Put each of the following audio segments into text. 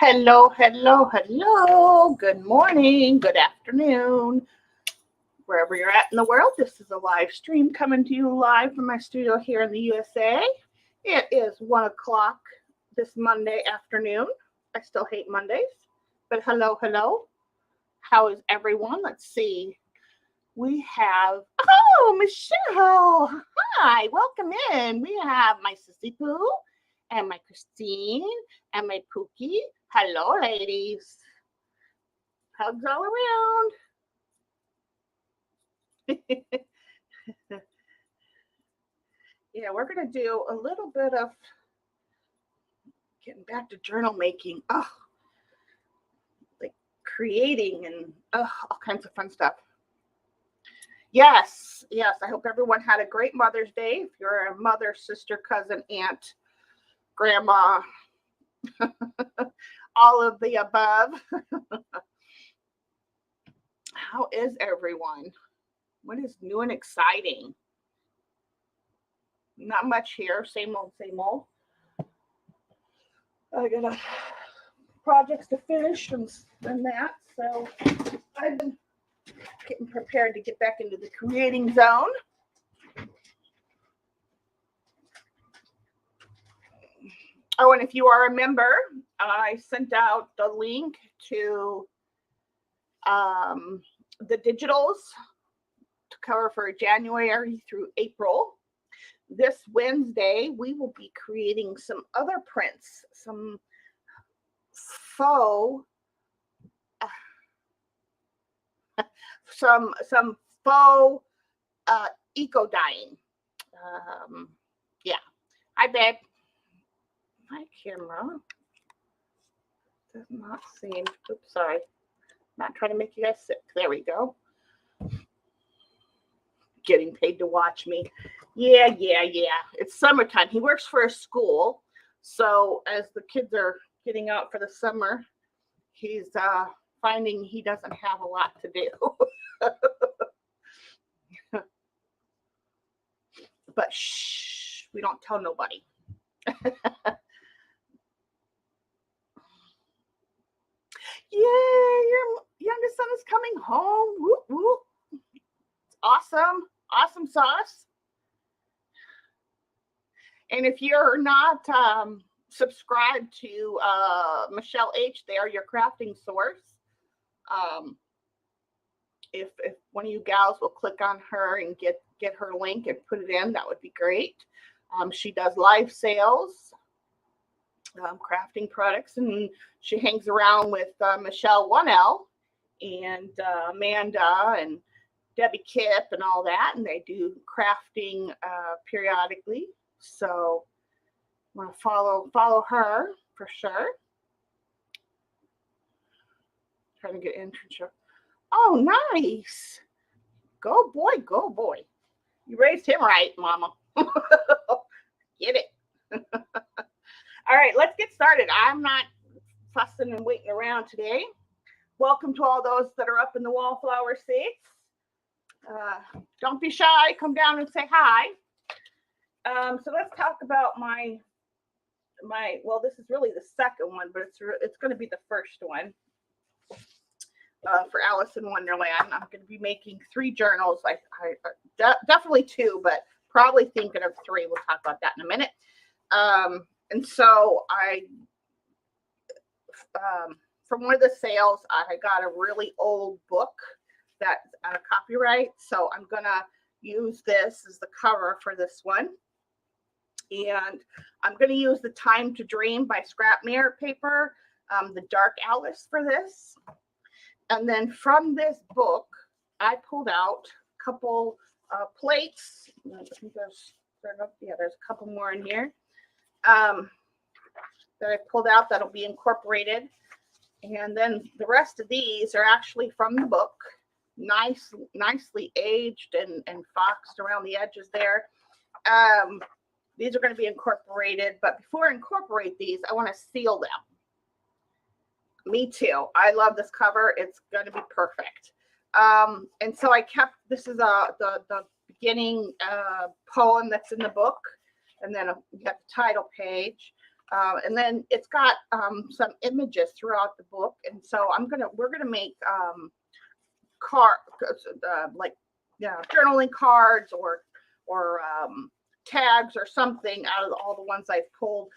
Hello, hello, hello. Good morning, good afternoon. Wherever you're at in the world, this is a live stream coming to you live from my studio here in the USA. It is 1 o'clock this Monday afternoon. I still hate Mondays, but hello, hello. How is everyone? Let's see. We have, Michelle. Hi, welcome in. We have my Sissy Pooh and my Christine and my Pookie. Hello, ladies. Hugs all around. Yeah, we're going to do a little bit of getting back to journal making. Like creating and all kinds of fun stuff. Yes. I hope everyone had a great Mother's Day. If you're a mother, sister, cousin, aunt, grandma, all of the above. How is everyone? What is new and exciting? Not much here. Same old, same old. I got projects to finish and that. So I've been getting prepared to get back into the creating zone. Oh, and if you are a member, I sent out the link to the digitals to cover for January through April. This Wednesday, we will be creating some other prints, some faux, eco dyeing. Yeah. Hi, babe. My camera does not seem. Oops, sorry. Not trying to make you guys sick. There we go. Getting paid to watch me. Yeah. It's summertime. He works for a school. So as the kids are getting out for the summer, he's finding he doesn't have a lot to do. But shh, we don't tell nobody. Yeah, your youngest son is coming home. Whoop, whoop. Awesome sauce. And if you're not subscribed to Michelle H, they are your crafting source. If one of you gals will click on her and get her link and put it in, that would be great. She does live sales, crafting products, and she hangs around with Michelle 1L and Amanda and Debbie Kipp and all that, and they do crafting periodically. So I want to follow her for sure. Trying to get internship. Oh, nice. Go boy. You raised him right, Mama. Get it. All right, let's get started. I'm not fussing and waiting around today. Welcome to all those that are up in the wallflower seats. Don't be shy. Come down and say hi. So let's talk about my. Well, this is really the second one, but it's going to be the first one for Alice in Wonderland. I'm going to be making 3 journals. I definitely 2, but probably thinking of 3. We'll talk about that in a minute. And so I, from one of the sales, I got a really old book that's out of copyright. So I'm going to use this as the cover for this one. And I'm going to use the Time to Dream by Scrap Mirror paper, the Dark Alice for this. And then from this book, I pulled out a couple plates. I think there's a couple more in here that I pulled out that'll be incorporated. And then the rest of these are actually from the book, nicely aged and foxed around the edges there. These are going to be incorporated, but before I incorporate these, I want to seal them. Me too. I love this cover. It's going to be perfect. And so I kept, this is the beginning poem that's in the book. And then you have the title page. And then it's got some images throughout the book. And so we're gonna make like journaling cards or tags or something out of all the ones I've pulled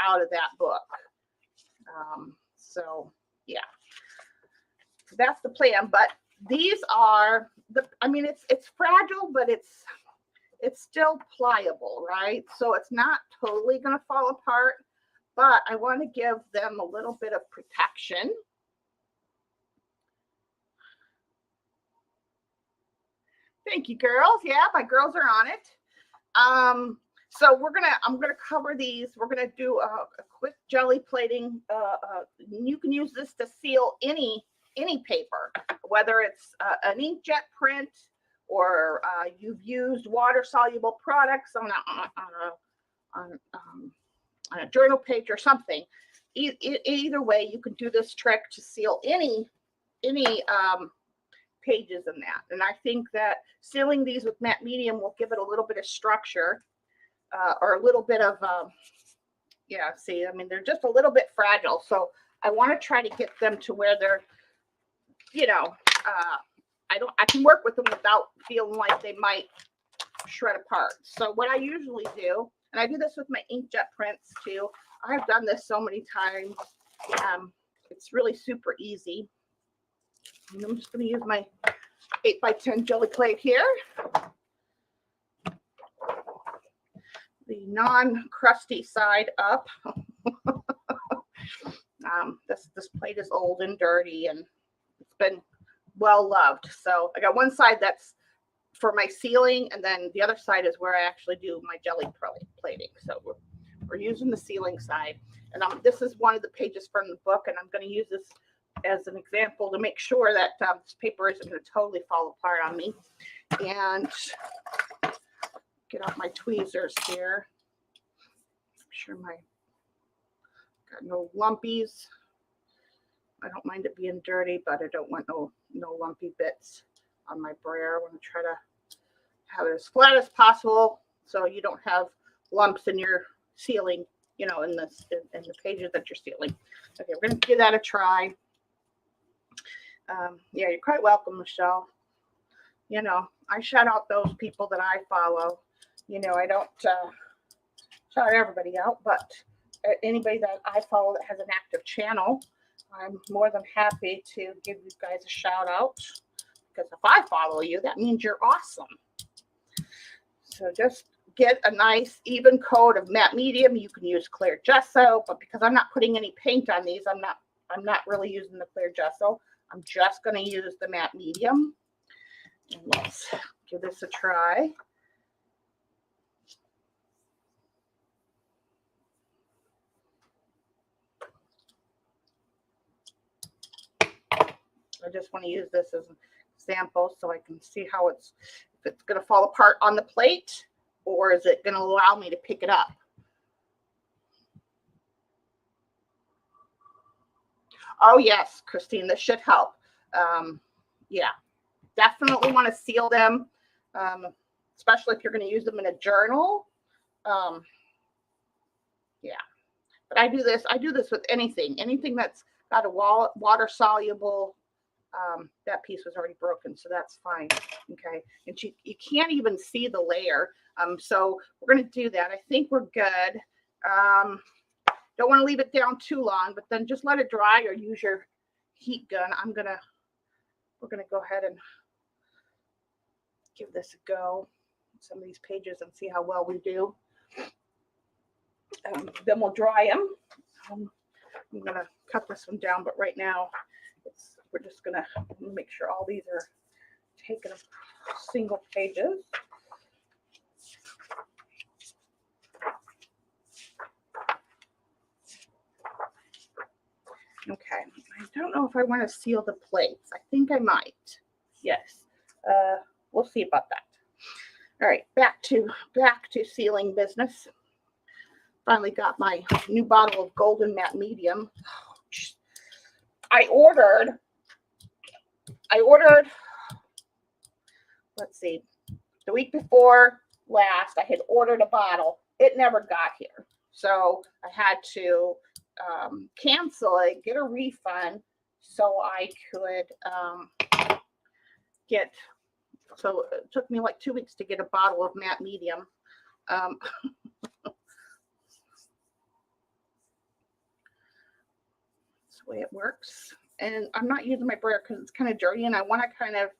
out of that book. So yeah, that's the plan. But these are it's fragile, but it's still pliable, right? So it's not totally going to fall apart, but I want to give them a little bit of protection. Thank you, girls. Yeah, my girls are on it. So I'm gonna cover these. We're gonna do a quick jelly plating. You can use this to seal any paper, whether it's an inkjet print or you've used water soluble products on a journal page or something. Either way, you can do this trick to seal any pages in that. And I think that sealing these with matte medium will give it a little bit of structure, or a little bit of see, I mean, they're just a little bit fragile, so I want to try to get them to where they're, I can work with them without feeling like they might shred apart. So what I usually do, and I do this with my inkjet prints too, I've done this so many times, it's really super easy. And I'm just going to use my 8x10 jelly plate here. The non-crusty side up. This plate is old and dirty, and it's been well loved. So I got one side that's for my sealing, and then the other side is where I actually do my jelly plating. So we're using the sealing side, and this is one of the pages from the book, and I'm going to use this as an example to make sure that this paper isn't going to totally fall apart on me. And get out my tweezers here. Make sure got no lumpies. I don't mind it being dirty, but I don't want no lumpy bits on my brayer. I want to try to have it as flat as possible so you don't have lumps in your sealing, in the pages that you're sealing. Okay, we're going to give that a try. Yeah, you're quite welcome, Michelle. I shout out those people that I follow. I don't shout everybody out, but anybody that I follow that has an active channel, I'm more than happy to give you guys a shout out, because if I follow you, that means you're awesome. So just get a nice even coat of matte medium. You can use clear gesso, but because I'm not putting any paint on these, I'm not really using the clear gesso. I'm just going to use the matte medium. And let's give this a try. I just want to use this as an example so I can see how if it's going to fall apart on the plate, or is it going to allow me to pick it up? Oh, yes, Christine, this should help. Yeah, definitely want to seal them, especially if you're going to use them in a journal. Yeah, but I do this with anything that's got a water soluble. That piece was already broken, so that's fine. Okay, and you can't even see the layer. So we're going to do that. I think we're good. Don't want to leave it down too long, but then just let it dry or use your heat gun. We're gonna go ahead and give this a go, some of these pages, and see how well we do. Then we'll dry them. I'm gonna cut this one down, but right now we're just gonna make sure all these are taken single pages. Okay, I don't know if I want to seal the plates. I think I might. Yes, we'll see about that. All right, back to sealing business. Finally got my new bottle of golden matte medium. I ordered. Let's see, the week before last, I had ordered a bottle. It never got here. So I had to cancel it, get a refund, so I could get. So it took me like 2 weeks to get a bottle of matte medium. That's the way it works. And I'm not using my brayer because it's kind of dirty, and I want to kind of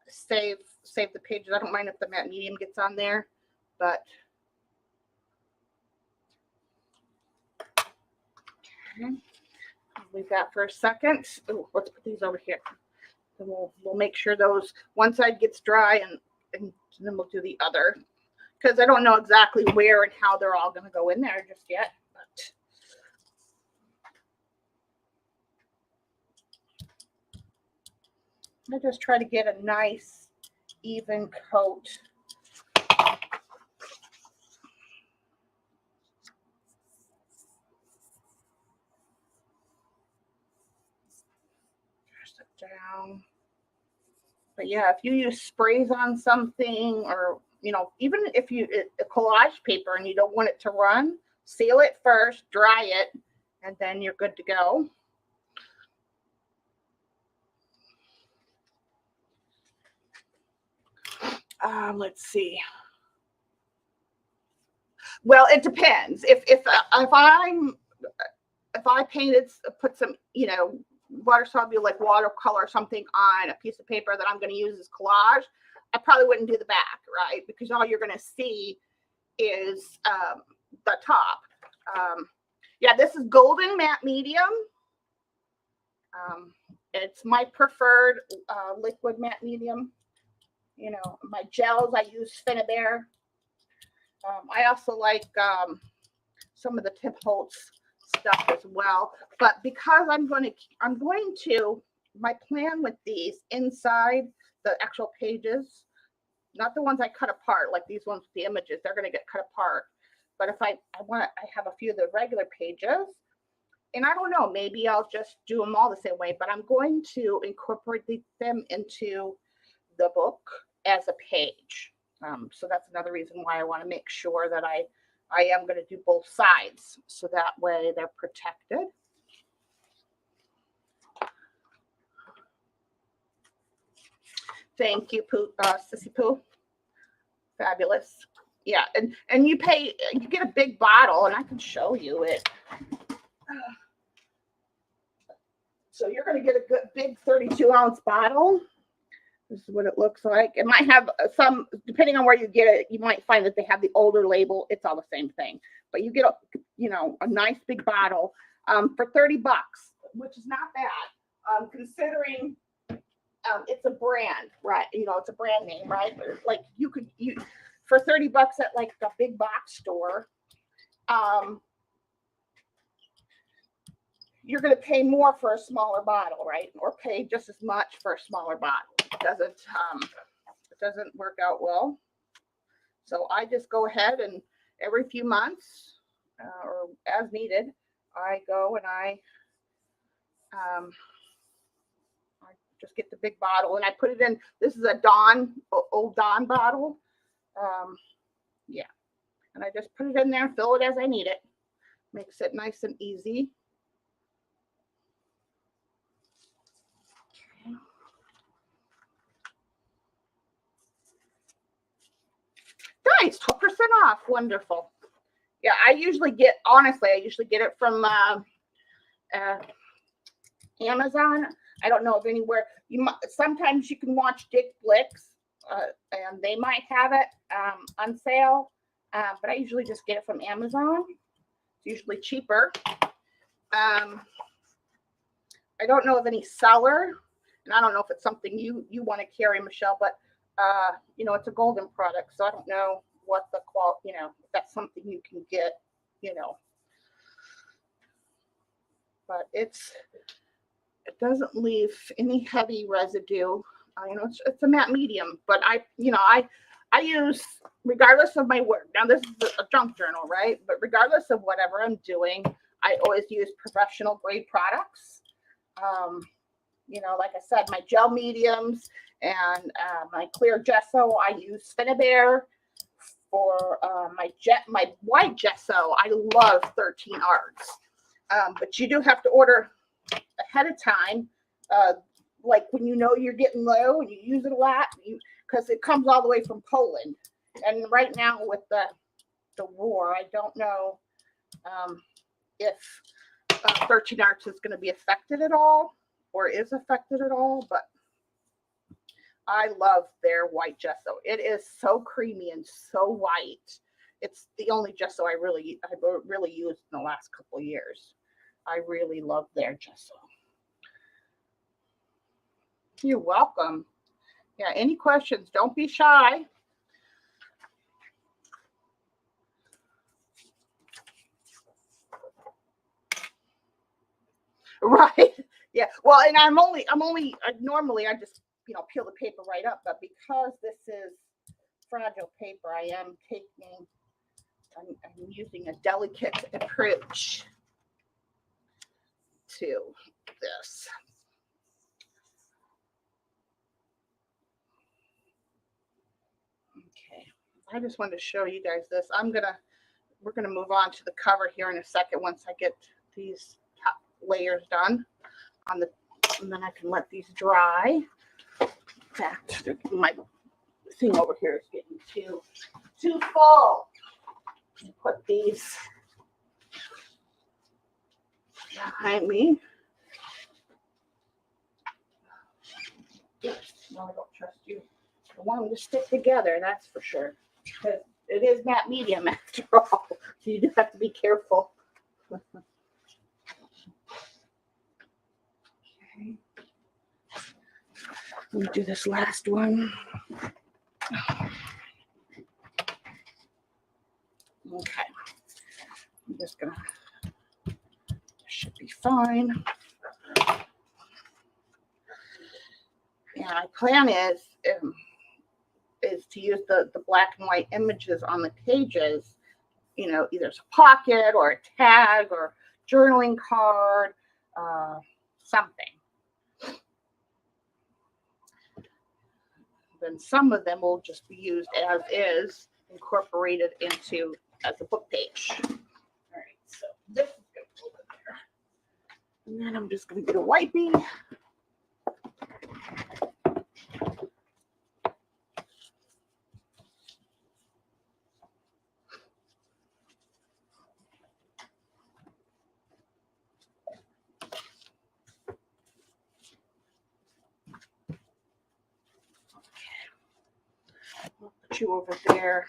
save the pages. I don't mind if the matte medium gets on there, but okay. Leave that for a second. Oh, let's put these over here. And we'll make sure those one side gets dry, and then we'll do the other, because I don't know exactly where and how they're all going to go in there just yet. But I just try to get a nice even coat. Press it down. But yeah, if you use sprays on something, or even if you a collage paper and you don't want it to run, seal it first, dry it, and then you're good to go. Let's see. Well, it depends. If I painted, put some water soluble like watercolor or something on a piece of paper that I'm going to use as collage, I probably wouldn't do the back, right? Because all you're going to see is the top. Yeah, this is golden matte medium. It's my preferred liquid matte medium. My gels, I use Finnabair. I also like some of the Tim Holtz stuff as well. But because I'm going to, my plan with these inside the actual pages, not the ones I cut apart, like these ones with the images, they're going to get cut apart. But if I have a few of the regular pages, and I don't know, maybe I'll just do them all the same way, but I'm going to incorporate them into the book as a page. So that's another reason why I want to make sure that I am going to do both sides, so that way they're protected. Thank you, Sissy Pooh. Fabulous. Yeah, and you get a big bottle, and I can show you it. So you're going to get a good big 32-ounce bottle. This is what it looks like. It might have some, depending on where you get it, you might find that they have the older label. It's all the same thing. But you get a nice big bottle for $30, which is not bad, considering it's a brand, right? It's a brand name, right? Like you for $30 at like a big box store, you're going to pay more for a smaller bottle, right? Or pay just as much for a smaller bottle. It doesn't work out well. So I just go ahead, and every few months or as needed, I go and I just get the big bottle, and I put it in. This is a old Dawn bottle. Yeah, and I just put it in there and fill it as I need it. Makes it nice and easy. Nice, 12% off. Wonderful. Yeah, I usually get it from Amazon. I don't know of anywhere. Sometimes you can watch Dick Flicks, and they might have it on sale. But I usually just get it from Amazon. It's usually cheaper. I don't know of any seller, and I don't know if it's something you want to carry, Michelle, but it's a golden product, so I don't know what the quality, if that's something you can get, but it doesn't leave any heavy residue. It's a matte medium, but I use, regardless of my work. Now this is a junk journal, right? But regardless of whatever I'm doing, I always use professional grade products. Like I said, my gel mediums and my clear gesso, I use Finnabair. for my white gesso. I love 13 arts, but you do have to order ahead of time, like when you know you're getting low and you use it a lot, because it comes all the way from Poland. And right now with the war, I don't know if 13 Arts is going to be affected at all or is affected at all, but I love their white gesso. It is so creamy and so white. It's the only gesso I've really used in the last couple of years. I really love their gesso. You're welcome. Yeah, any questions? Don't be shy. Right. Yeah. Well, and I'm only normally I just, peel the paper right up, but because this is fragile paper, I'm using a delicate approach to this. Okay. I just wanted to show you guys this. We're gonna move on to the cover here in a second once I get these top layers done and then I can let these dry. In fact, my thing over here is getting too full. Put these behind me. Yes, no, I don't trust you. I want them to stick together, that's for sure. Because it is matte medium after all. So you do have to be careful. Okay. Let me do this last one. Okay. I'm just gonna, should be fine. Yeah, my plan is to use the black and white images on the pages, either as a pocket or a tag or journaling card, something. Then some of them will just be used as is, incorporated into as a book page. All right, so this is going to go over there. And then I'm just going to get a wipey. I'll put you over there.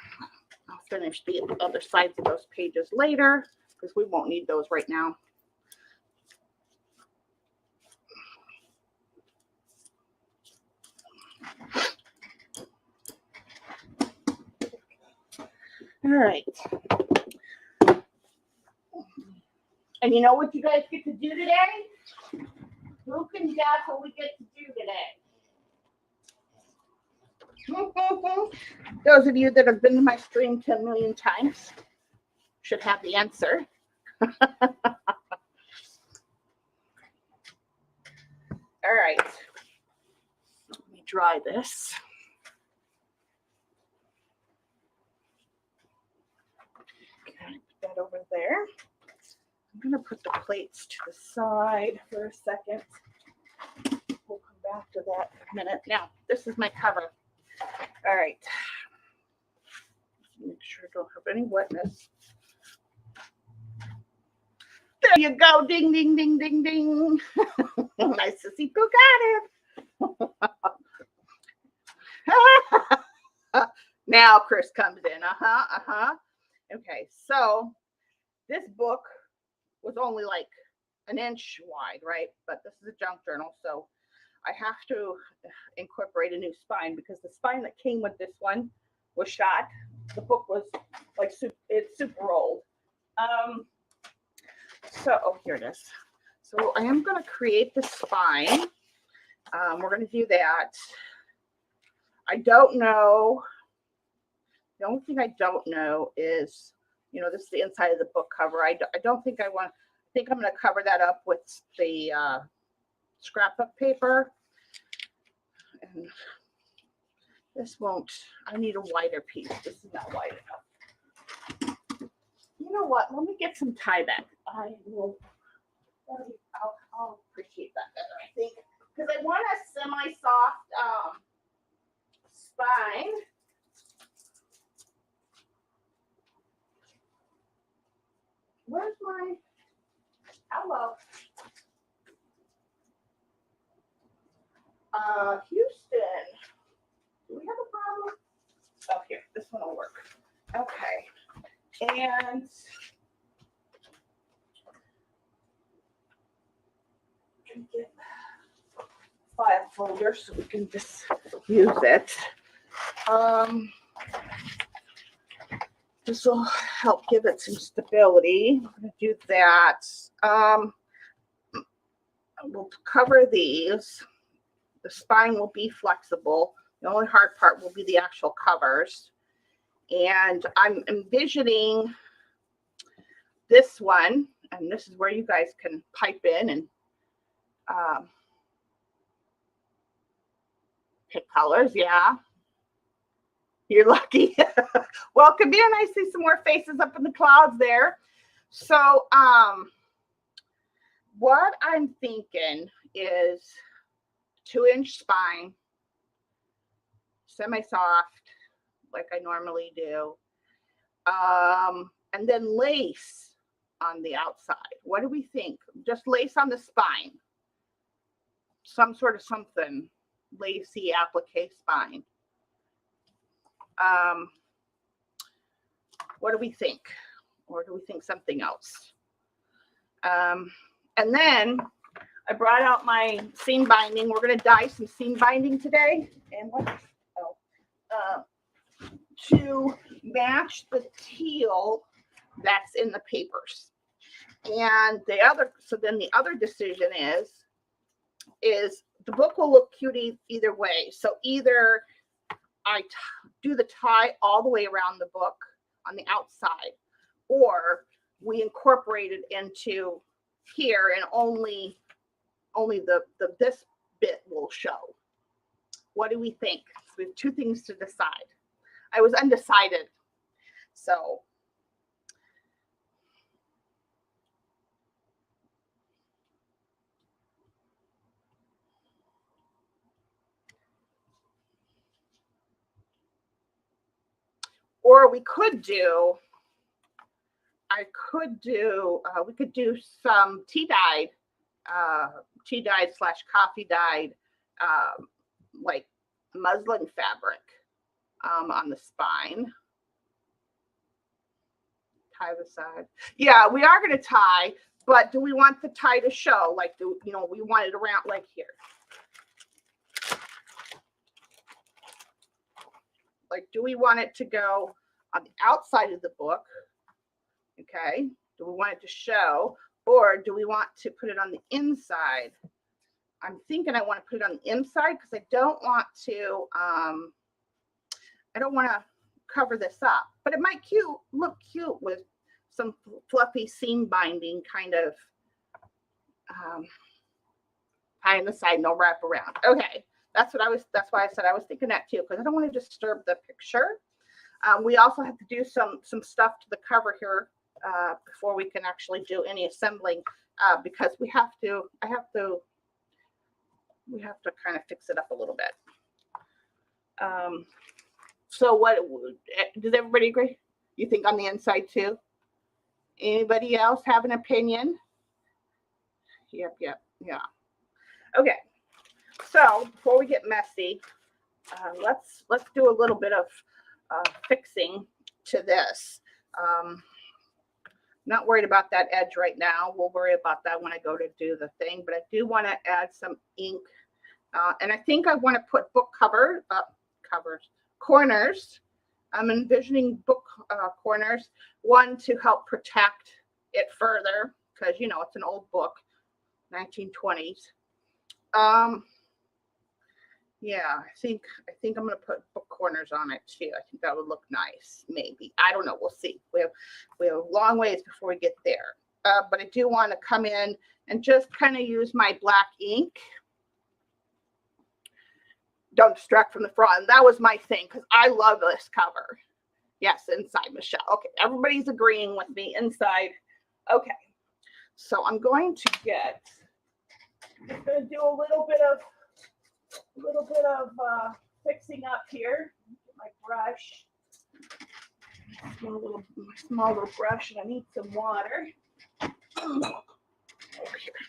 I'll finish the other sides of those pages later because we won't need those right now. All right. And you know what you guys get to do today? Who can guess what we get to do today? Those of you that have been to my stream 10 million times should have the answer. All right. Let me dry this. Okay, put that over there. I'm going to put the plates to the side for a second. We'll come back to that in a minute. Now, this is my cover. All right. Make sure I don't have any wetness. There you go. Ding, ding, ding, ding, ding. My sissy poo got it. Now Chris comes in. Okay, so this book was only like an inch wide, right? But this is a junk journal, so I have to incorporate a new spine because the spine that came with this one was shot. The book was like it's super old. Here it is. So I am going to create the spine. We're going to do that. I don't know. The only thing I don't know is, this is the inside of the book cover. I don't think I want. I think I'm going to cover that up with the scrapbook paper. And This won't, I need a wider piece. This is not wide enough. You know what? Let me get some tie back. I will, I'll appreciate that better, I think. Because I want a semi-soft spine. Where's my, hello. Houston. Do we have a problem? Oh, here, this one will work. Okay. And get file folder so we can just use it. This will help give it some stability. I'm going to do that. We'll cover these. The spine will be flexible. The only hard part will be the actual covers. And I'm envisioning this one, and this is where you guys can pipe in and pick colors. Yeah. You're lucky. Welcome in. I see some more faces up in the clouds there. So what I'm thinking is 2-inch spine, semi-soft, like I normally do. And then lace on the outside. What do we think? Just lace on the spine. Some sort of something. Lacy applique spine. What do we think? Or do we think something else? And then I brought out my seam binding. We're going to dye some seam binding today. And what? To match the teal that's in the papers. And the other, so then the other decision is the book will look cute either way. So either I do the tie all the way around the book on the outside, or we incorporate it into here and only the this bit will show. What do we think? So we have two things to decide. I was undecided. So or we could do, we could do some tea dyed / coffee dyed, like muslin fabric on the spine. Tie the side. Yeah, we are going to tie, but do we want the tie to show? Like, we want it around like here. Like, do we want it to go on the outside of the book? Okay. Do we want it to show, or do we want to put it on the inside? I'm thinking I want to put it on the inside because I don't want to cover this up, but it might look cute with some fluffy seam binding kind of tie on the side, no wrap around. Okay. That's why I said I was thinking that too, because I don't want to disturb the picture. We also have to do some stuff to the cover here before we can actually do any assembling, because we have to kind of fix it up a little bit. So what does everybody agree? You think on the inside too? Anybody else have an opinion? Yep, yeah. Okay. So before we get messy, let's do a little bit of fixing to this. Not worried about that edge right now. We'll worry about that when I go to do the thing, but I do want to add some ink. And I think I want to put book corners. I'm envisioning book corners, one to help protect it further, because it's an old book, 1920s. Yeah, I think I'm going to put book corners on it too. I think that would look nice. Maybe. I don't know. We'll see. We have a long ways before we get there. But I do want to come in and just kind of use my black ink. don't distract from the front. And that was my thing because I love this cover. Yes, inside, Michelle. Okay, everybody's agreeing with me inside. Okay, so I'm going to I'm going to do a little bit of fixing up here. Get my brush, my small little brush, and I need some water. Over here.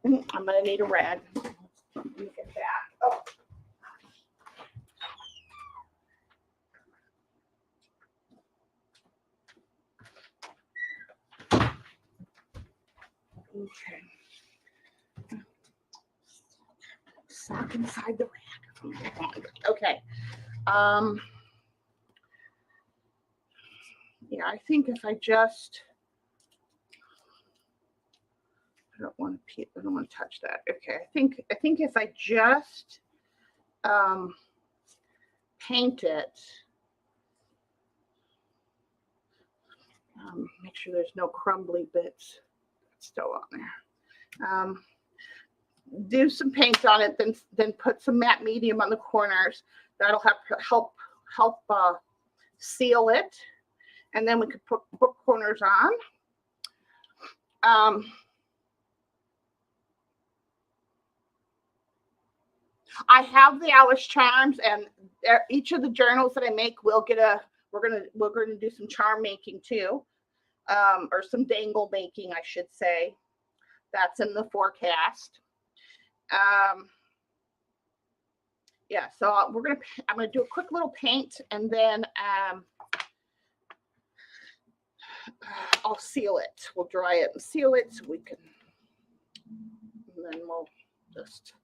I'm going to need a rag. Let me get that. Oh. Okay. Sock inside the rag. Okay. Yeah, I think if I just, I don't want to touch that. Okay, I think if I just paint it, make sure there's no crumbly bits still on there. Do some paint on it, then put some matte medium on the corners. That'll help seal it, and then we could put book corners on. I have the Alice charms, and each of the journals that I make will get we're gonna do some charm making too, or some dangle making, I should say. That's in the forecast. Yeah, so I'm gonna do a quick little paint, and then I'll seal it. We'll dry it and seal it so we can, and then we'll just,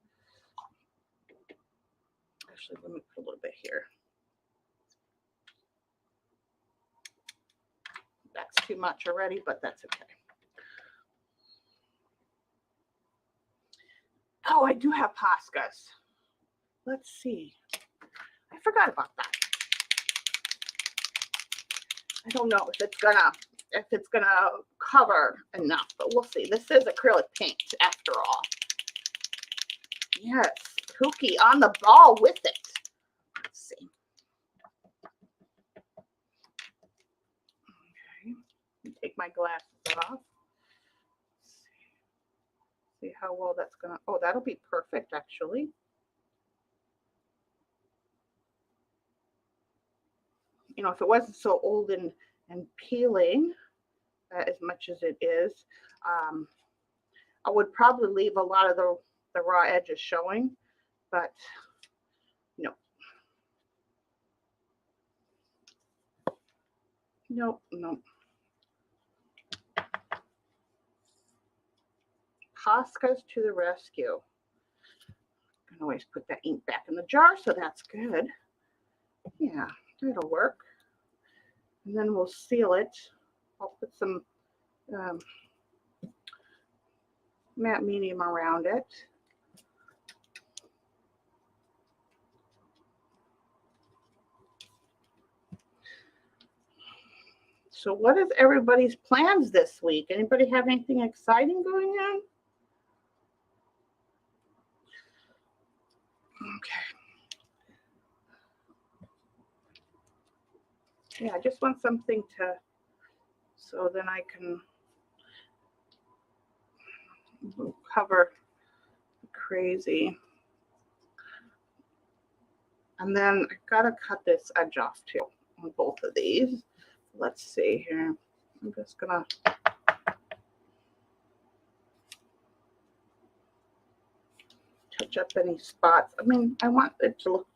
actually, let me put a little bit here. That's too much already, but that's okay. Oh, I do have Poscas. Let's see. I forgot about that. I don't know if it's gonna cover enough, but we'll see. This is acrylic paint after all. Yes, Pookie on the ball with it. Let's see. Okay, take my glasses off. See how well that's gonna. Oh, that'll be perfect actually. You know, if it wasn't so old and peeling as much as it is, I would probably leave a lot of the raw edges showing, but no. Nope, nope. Poscas to the rescue. I can always put that ink back in the jar, so that's good. Yeah, that'll work. And then we'll seal it. I'll put some matte medium around it. So what is everybody's plans this week? Anybody have anything exciting going on? Okay. Yeah, I just want something so then I can cover crazy. And then I gotta cut this edge off too on both of these. Let's see here. I'm just gonna touch up any spots. I mean, I want it to look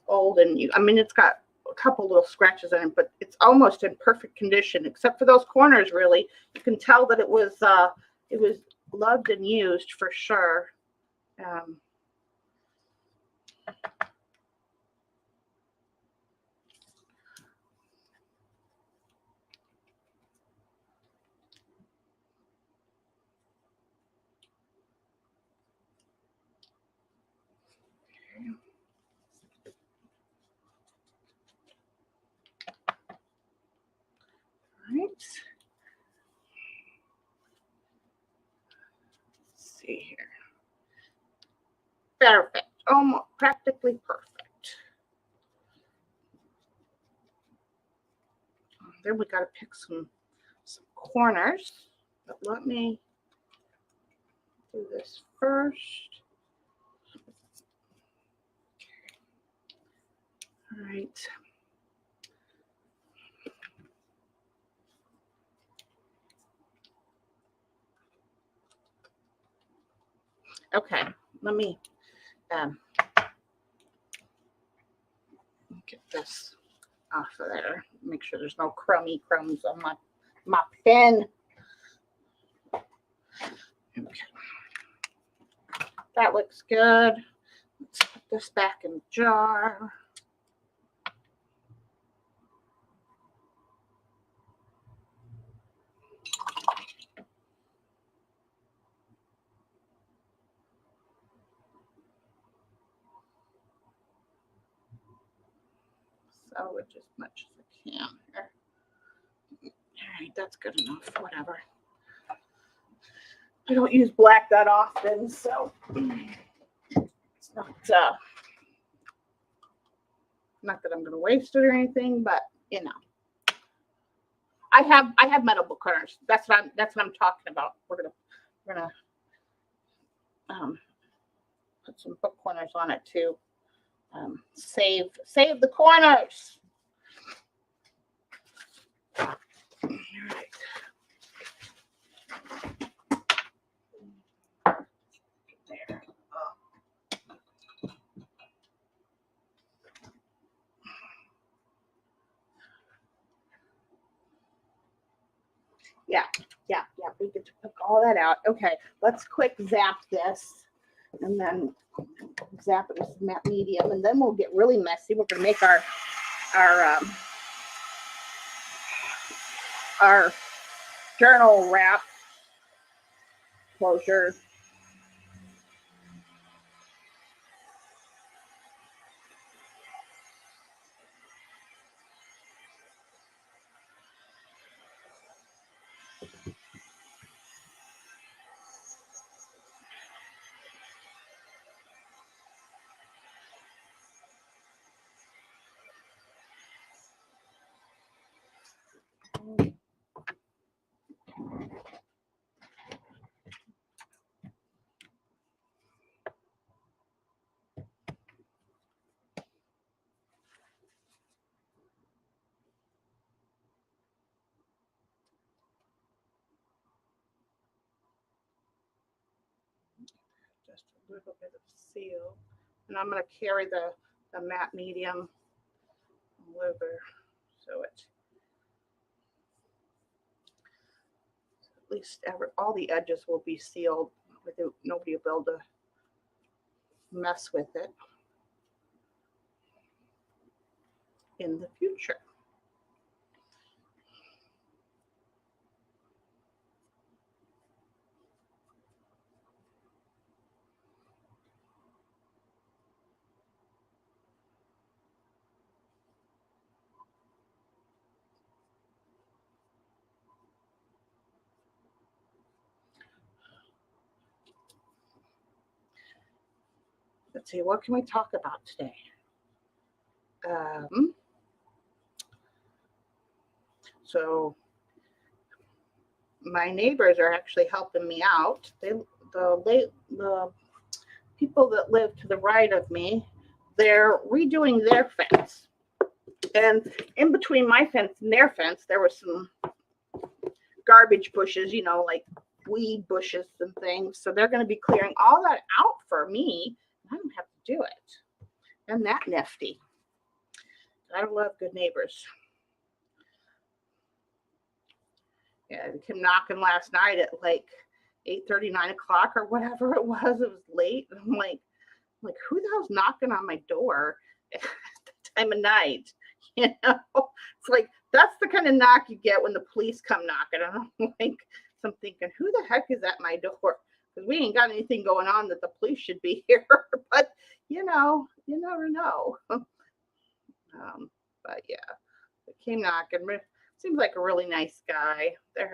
old and new. I mean, it's got a couple little scratches in it, but it's almost in perfect condition, except for those corners. Really, you can tell that it was loved and used for sure. Right. Let's see here. Perfect. Almost practically perfect. Then we got to pick some corners. But let me do this first. All right. Okay, let me get this off of there. Make sure there's no crummy crumbs on my pen. Okay. That looks good. Let's put this back in the jar. Salvage as much as I can here. All right, that's good enough. Whatever. I don't use black that often, so it's not that I'm going to waste it or anything, but you know, I have metal book corners. That's what I'm talking about. We're gonna put some book corners on it too. Save the corners. All right. There. Yeah. We get to pick all that out. Okay, let's quick zap this, and then zap it with matte medium, and then we'll get really messy. We're gonna make our journal wrap closure. Just a little bit of seal, and I'm going to carry the matte medium over, so it at least all the edges will be sealed. Nobody will be able to mess with it in the future. Let's see, what can we talk about today? So my neighbors are actually helping me out. The people that live to the right of me, they're redoing their fence. And in between my fence and their fence, there was some garbage bushes, like weed bushes and things. So they're going to be clearing all that out for me. I don't have to do it. Isn't that nifty? I love good neighbors. Yeah, they came knocking last night at like 8:30, 9 o'clock or whatever it was. It was late. And I'm like, who the hell's knocking on my door at the time of night? It's like, that's the kind of knock you get when the police come knocking. And I'm thinking, who the heck is at my door? Because we ain't got anything going on that the police should be here. But, you never know. But yeah, they came knocking. Seems like a really nice guy. They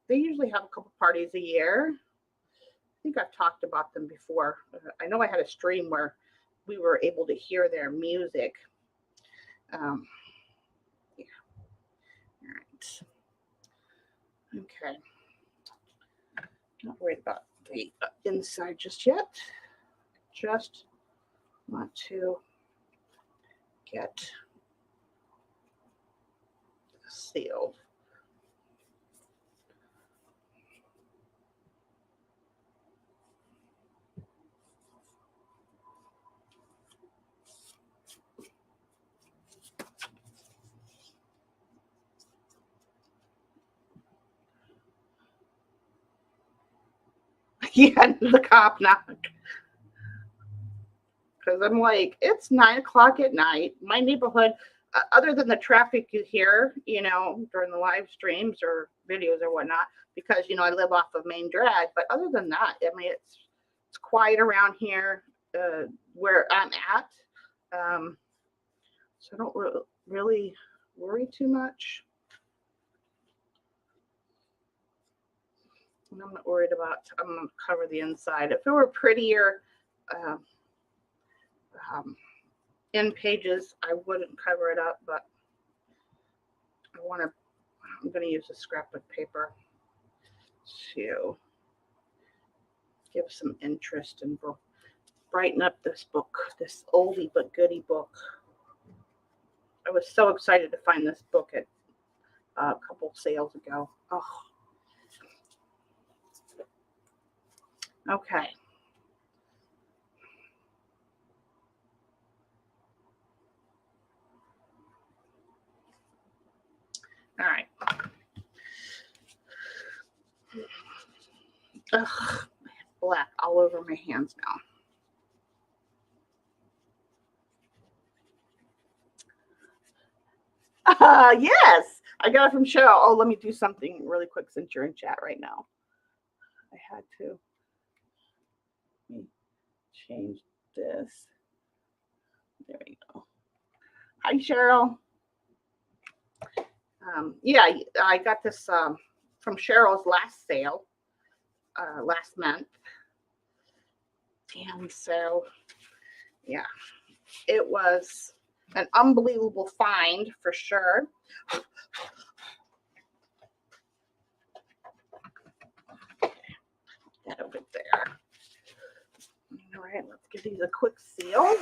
usually have a couple parties a year, think I've talked about them before. I know I had a stream where we were able to hear their music. Yeah. All right. Okay. Not worried about the inside just yet. Just want to get sealed. Yeah, the cop knock. Because I'm like, it's 9 o'clock at night. My neighborhood, other than the traffic you hear, during the live streams or videos or whatnot, because I live off of Main Drag. But other than that, I mean, it's quiet around here where I'm at. So I don't really worry too much. And I'm not worried about, I'm going to cover the inside. If it were prettier in pages, I wouldn't cover it up, but I'm going to use a scrapbook paper to give some interest and brighten up this book, this oldie but goodie book. I was so excited to find this book at a couple sales ago. Oh. Okay. All right. Ugh, black all over my hands now. Yes, I got it from Cheryl. Oh, let me do something really quick since you're in chat right now. I had to change this. There we go. Hi, Cheryl. Yeah, I got this from Cheryl's last sale last month. And so, yeah, it was an unbelievable find for sure. That over there. All right, let's give these a quick seal.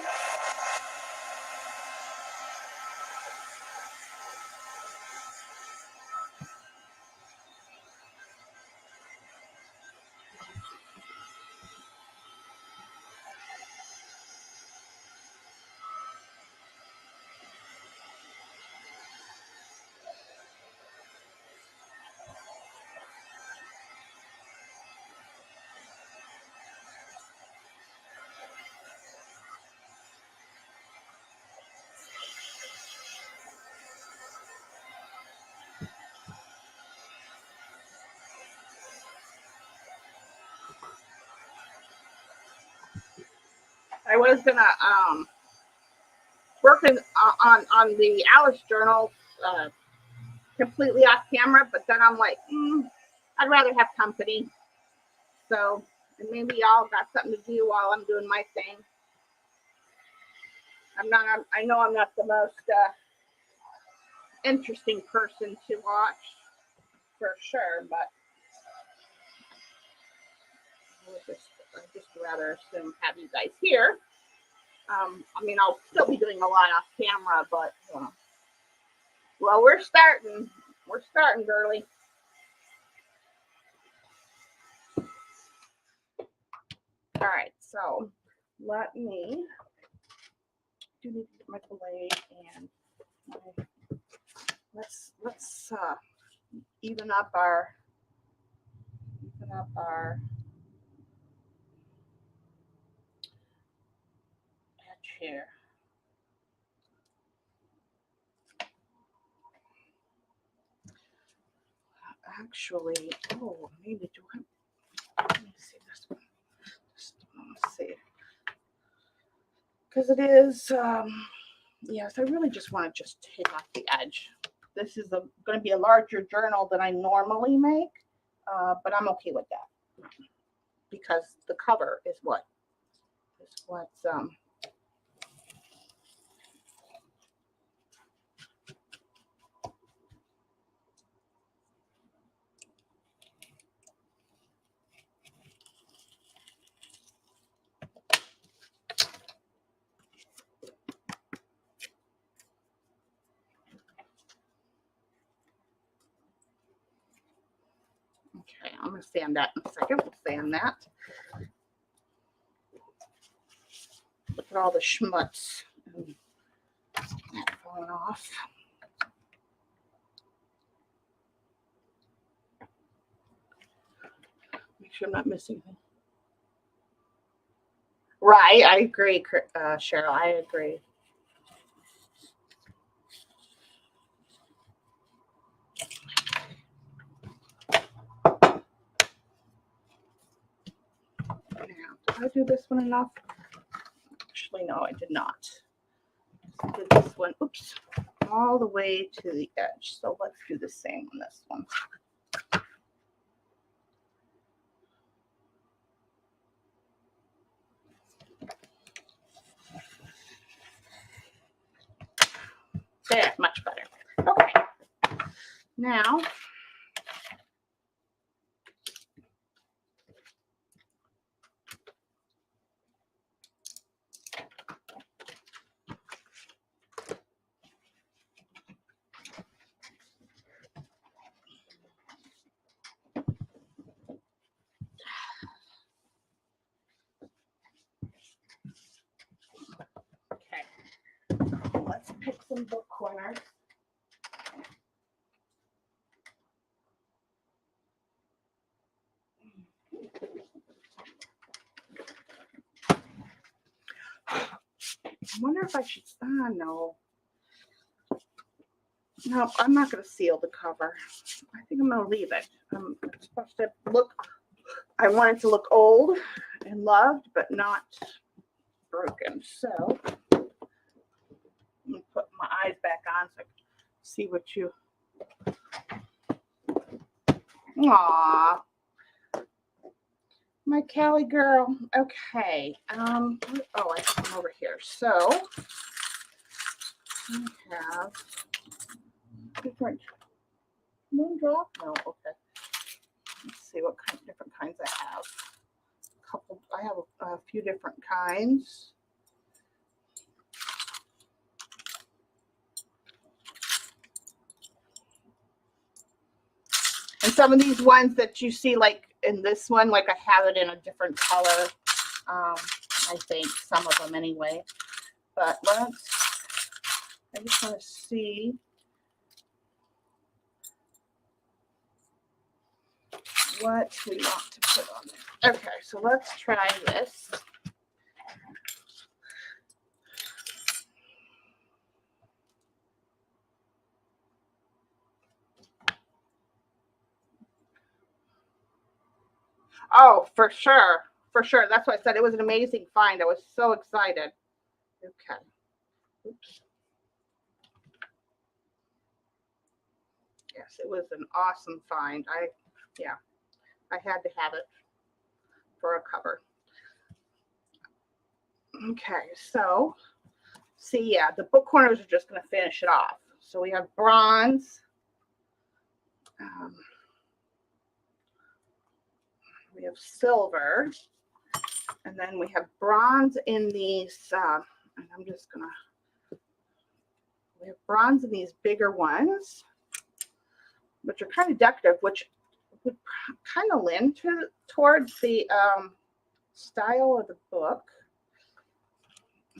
I was gonna work on the Alice journal completely off camera, but then I'm like, I'd rather have company. So maybe y'all got something to do while I'm doing my thing. I know I'm not the most interesting person to watch for sure, but I'd just rather assume have you guys here. I mean, I'll still be doing a lot off camera, but well, we're starting. We're starting, girly. All right, so let me do my blade and let's even up our edge here. Actually, oh, maybe do I? Let me see this one. Let's see, because it is. Yes, I really just want to just take off the edge. This is going to be a larger journal than I normally make, but I'm okay with that. because the cover is what's okay. I'm gonna sand that in a second. We'll sand that. Look at all the schmutz and that falling off. Make sure I'm not missing anything. Right, I agree, Cheryl. I agree. Now, did I do this one enough? Actually, no, I did not. I did this one, oops, all the way to the edge. So let's do the same on this one. There, much better. Okay. Now, let's pick some book corners. I wonder if I should, no. No, I'm not going to seal the cover. I think I'm going to leave it. I'm supposed to look, I want it to look old and loved, but not broken. So, I'm going to put my eyes back on so I can see what you, aww. My Callie girl. Okay. Oh, I have them over here. So, we have different moondrop. No, okay. Let's see what kind of different kinds I have. I have a few different kinds. And some of these ones that you see, like in this one, like I have it in a different color. I think some of them anyway. But I just want to see what we want to put on there. Okay, so let's try this. Oh, for sure. For sure. That's why I said it was an amazing find. I was so excited. Okay. Oops. Yes, it was an awesome find. I had to have it for a cover. Okay, so see, yeah, the book corners are just going to finish it off. So we have bronze. We have silver. And then we have bronze in these, and I'm just going to, we have bronze in these bigger ones, which are kind of decorative, which would kind of lend towards the style of the book.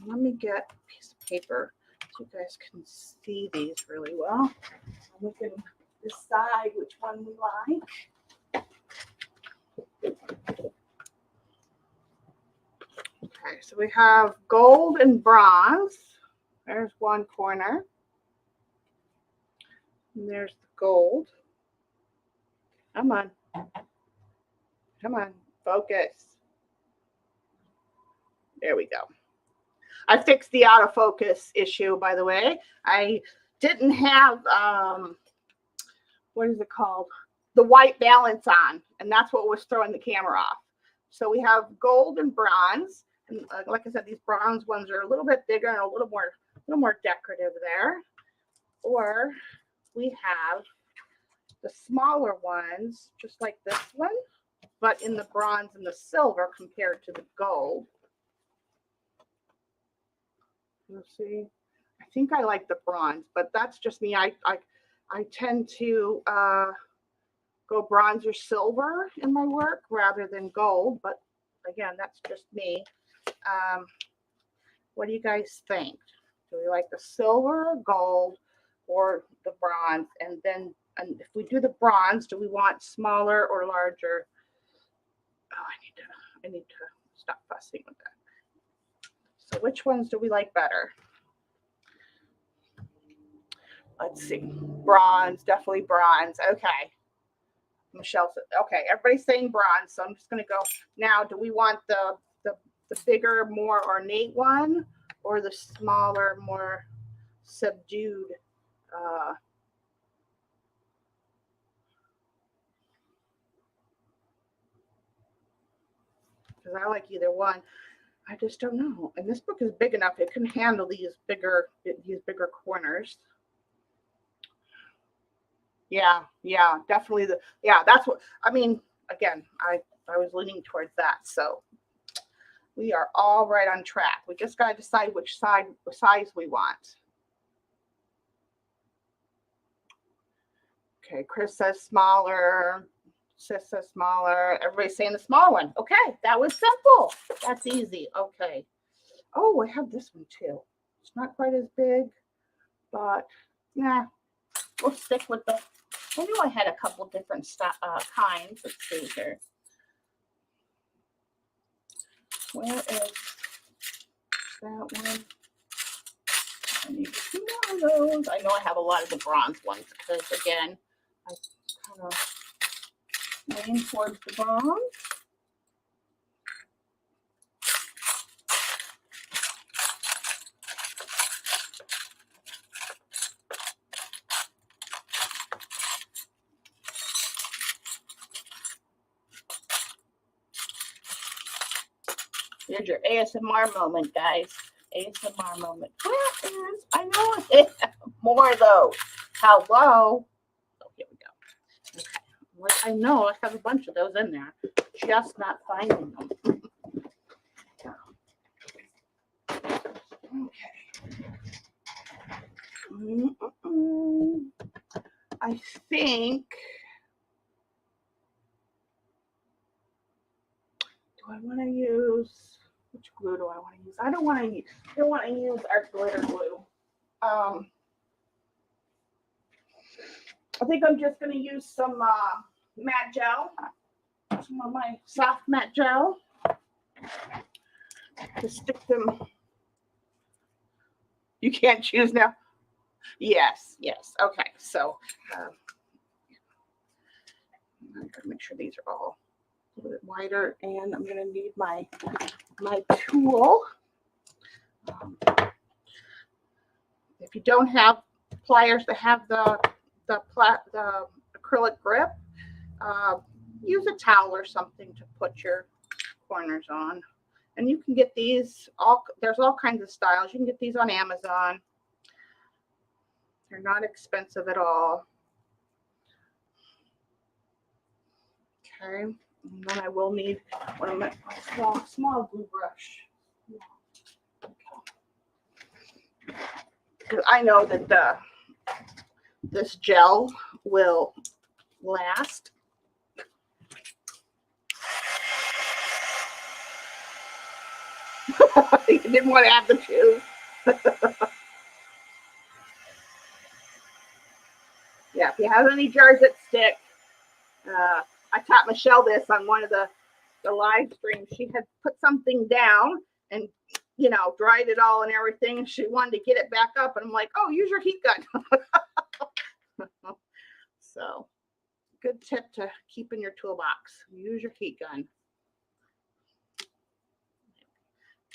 Let me get a piece of paper so you guys can see these really well. We can decide which one we like. Okay, so we have gold and bronze. There's one corner. And there's the gold. Come on. Come on. Focus. There we go. I fixed the autofocus issue, by the way. I didn't have, what is it called? The white balance on. And that's what was throwing the camera off. So we have gold and bronze. And like I said, these bronze ones are a little bit bigger and a little more decorative there. Or we have the smaller ones, just like this one, but in the bronze and the silver compared to the gold. Let's see. I think I like the bronze, but that's just me. I tend to go bronze or silver in my work rather than gold, but again, that's just me. What do you guys think? Do we like the silver, gold, or the bronze? And then, and if we do the bronze, do we want smaller or larger? Oh, I need to stop fussing with that. So which ones do we like better? Let's see. Bronze, definitely bronze. Okay. Michelle said, okay, everybody's saying bronze, so I'm just going to go. Now, do we want the bigger, more ornate one, or the smaller, more subdued? Because I like either one. I just don't know. And this book is big enough; it can handle these bigger corners. Yeah, definitely. That's what I mean. Again, I was leaning towards that, so we are all right on track. We just got to decide which size we want. Okay, Chris says smaller. Sis says smaller. Everybody's saying the small one. Okay, that was simple. That's easy. Okay. Oh, I have this one too. It's not quite as big, but yeah, we'll stick with the. I knew I had a couple different kinds. Let's see here. Where is that one? I need two more of those. I know I have a lot of the bronze ones because, again, I kind of lean towards the bronze. Here's your ASMR moment, guys. ASMR moment. Where is? I know it. More of those. Hello. Oh, here we go. Okay. Well, I know I have a bunch of those in there. Just not finding them. Okay. I think. Do I want to use? Which glue do I want to use? I don't want to use our glitter glue. I think I'm just going to use some matte gel, some of my soft matte gel, to stick them. You can't choose now? Yes. Okay, so I'm going to make sure these are all a little bit wider, and I'm going to need my tool. If you don't have pliers that have the acrylic grip, use a towel or something to put your corners on. And you can get these there's all kinds of styles. You can get these on Amazon. They're not expensive at all. Okay, and then I will need one of my small glue brush. Because I know that this gel will last. You didn't want to have the shoes. Yeah, if you have any jars that stick, I taught Michelle this on one of the live streams. She had put something down and, dried it all and everything. She wanted to get it back up, and I'm like, oh, use your heat gun. So, good tip to keep in your toolbox. Use your heat gun.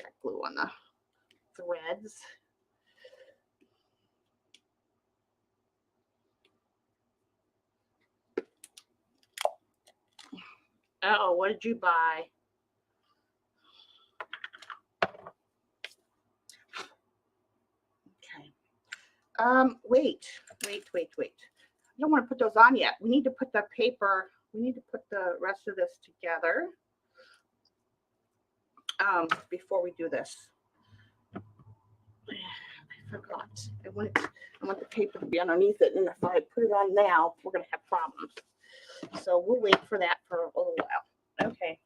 Got glue on the threads. Oh, what did you buy? Wait. I don't want to put those on yet. We need to put the paper, we need to put the rest of this together before we do this. I forgot. I want the paper to be underneath it, and if I put it on now, we're going to have problems. So we'll wait for that for a little while. Okay.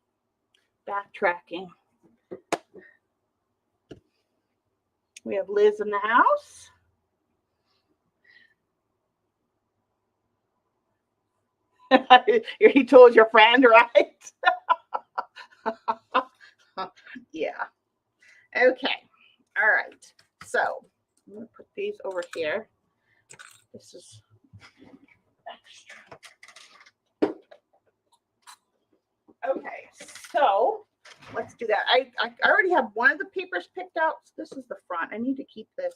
Backtracking. We have Liz in the house. He told your friend, right? Yeah. Okay. All right. So I'm going to put these over here. This is extra. Okay. So let's do that. I already have one of the papers picked out. So this is the front. I need to keep this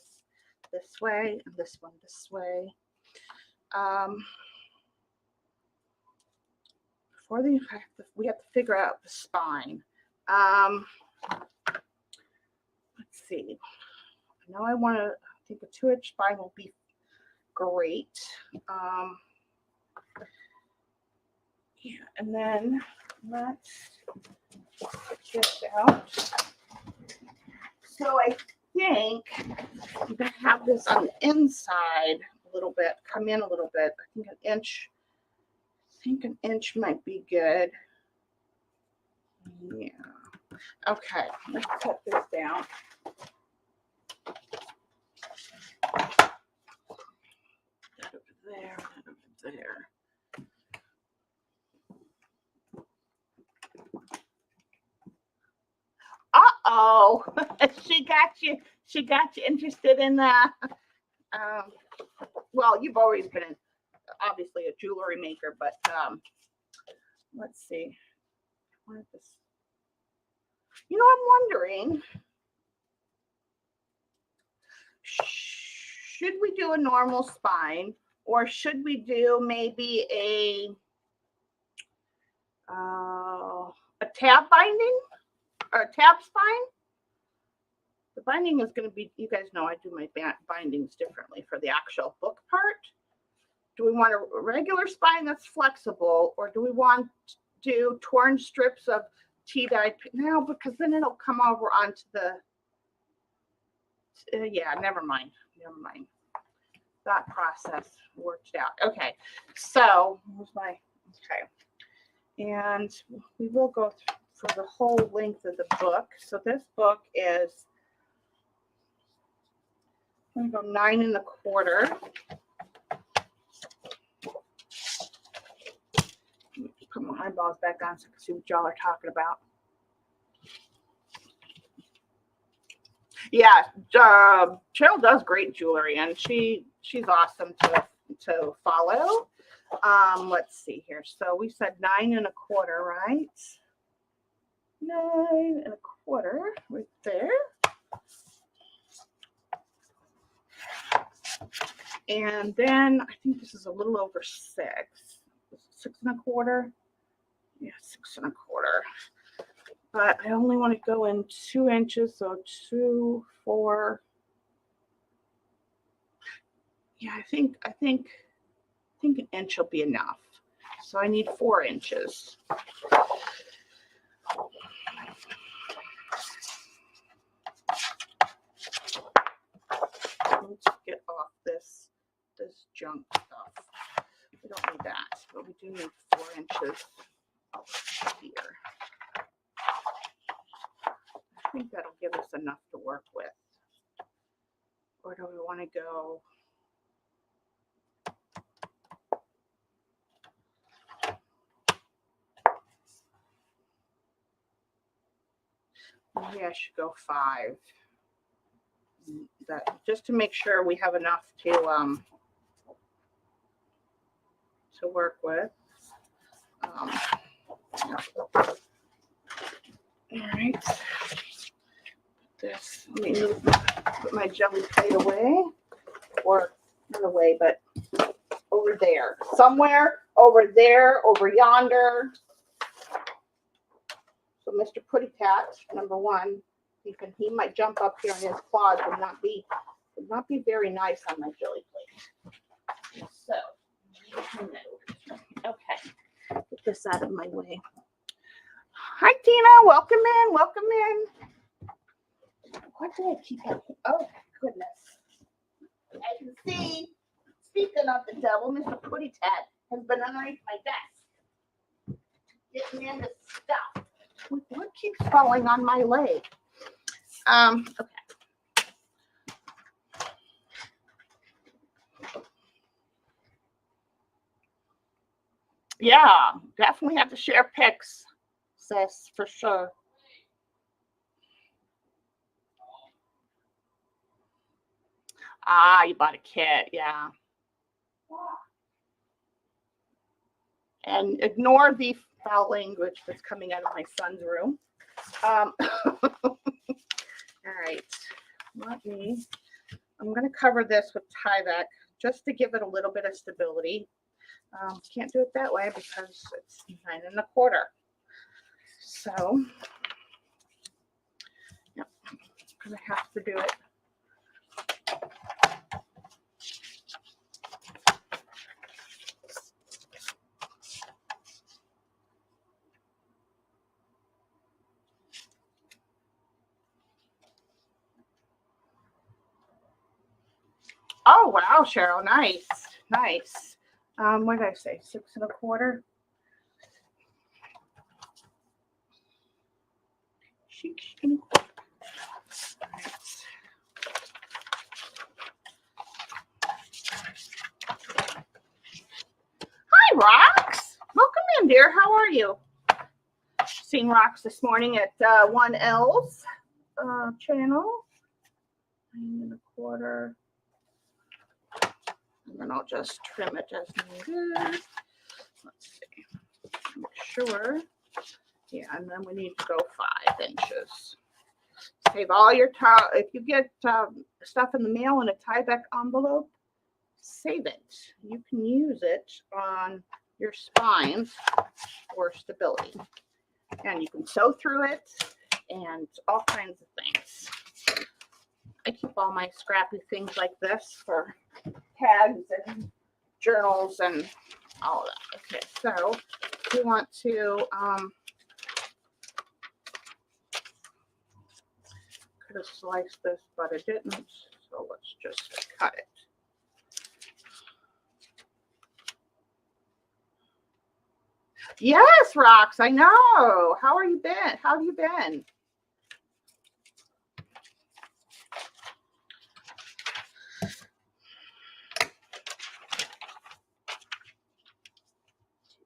way and this one this way. We have to figure out the spine. Let's see. Now I think a 2-inch spine will be great. Yeah, and then let's check this out. So I think I'm going to have this on the inside a little bit, come in a little bit. I think an inch might be good. Yeah. Okay, let's cut this down. That over there, that over there. Uh-oh. She got you interested in that. Well, you've always been obviously a jewelry maker, but let's see. You know, I'm wondering, should we do a normal spine, or should we do maybe a tab binding or a tab spine? The binding is going to be, you guys know I do my bindings differently for the actual book part. Do we want a regular spine that's flexible, or do we want to do torn strips of tea-dyed now? Because then it'll come over onto the, yeah, never mind. That process worked out. Okay, so here's my, okay. And we will go for the whole length of the book. So this book is, I'm going to go 9 1/4. Put my eyeballs back on so I can see what y'all are talking about. Yeah, Cheryl does great jewelry, and she's awesome to follow. Let's see here. So we said 9 1/4, right? 9 1/4 right there. And then I think this is a little over 6. 6 1/4. Yeah, 6 1/4. But I only want to go in 2 inches, so 2, 4. Yeah, I think an inch will be enough. So I need 4 inches. Let's get off this junk stuff. We don't need that, but we do need 4 inches here. I think that'll give us enough to work with. Or do we want to go? Maybe I should go 5. That just to make sure we have enough to work with. All right. This, let me put my jelly plate away, or not away, but over there, somewhere over there, over yonder. So Mr. Putty Cat, number 1, he might jump up here on his claws and not be would not be very nice on my jelly plate. So, okay, get this out of my way. Hi, Tina. Welcome in. Welcome in. What did I keep up? Oh, goodness. As you can see, speaking of the devil, Mr. Putty Tat has been underneath my desk. Getting into stuff. What keeps falling on my leg? Okay. Yeah, definitely have to share pics, sis, for sure. Ah, you bought a kit, yeah. And ignore the foul language that's coming out of my son's room. All right, I'm going to cover this with Tyvek just to give it a little bit of stability. Can't do it that way because it's 9 1/4. So, yep, I'm going to have to do it. Oh, wow, Cheryl, nice, nice. What did I say, 6 1/4? Chic. Hi, Rox. Welcome in, dear. How are you? Seen Rox this morning at 1L's channel. 9 1/4. And then I'll just trim it as needed. Let's see. Make sure. Yeah, and then we need to go 5 inches. Save all your time. If you get stuff in the mail in a Tyvek envelope, save it. You can use it on your spines for stability. And you can sew through it and all kinds of things. I keep all my scrappy things like this for tags and journals and all of that. Okay, so we want to could have sliced this, but I didn't. So let's just cut it. Yes, Rox, I know. How are you been? How have you been?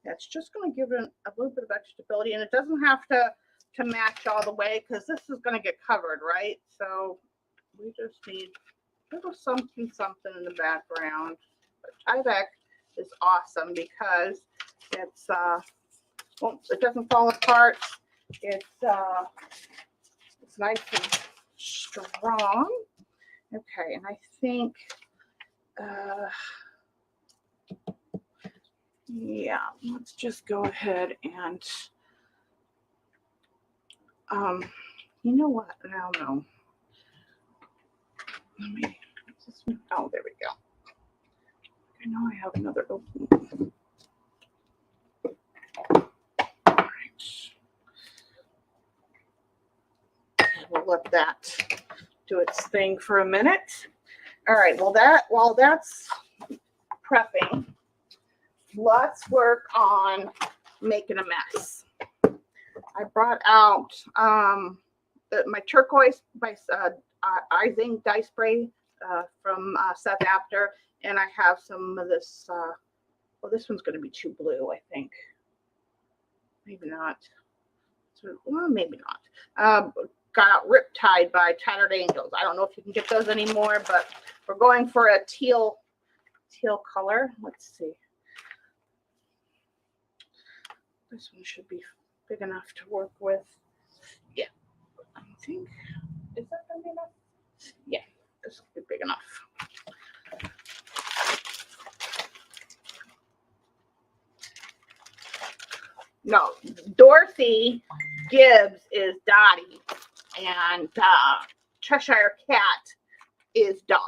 That's just going to give it a little bit of extra stability, and it doesn't have to match all the way because this is going to get covered, right? So we just need a little something in the background. But Tyvek is awesome because it's it doesn't fall apart. It's nice and strong. Okay, and I think yeah, let's just go ahead and you know what? I don't know. Let me oh, there we go. I know I have another opening. All right. We'll let that do its thing for a minute. All right, well, while that's prepping, let's work on making a mess. I brought out my turquoise by Ising dye spray from Seth Apter, and I have some of this. Well, this one's going to be too blue, I think. Maybe not. Well, maybe not. Got out Riptide by Tattered Angels. I don't know if you can get those anymore, but we're going for a teal color. Let's see. This one should be big enough to work with. Yeah, I think. Is that going to be enough? Yeah, this will be big enough. No, Dorothy Gibbs is Dottie, and Cheshire Cat is dark.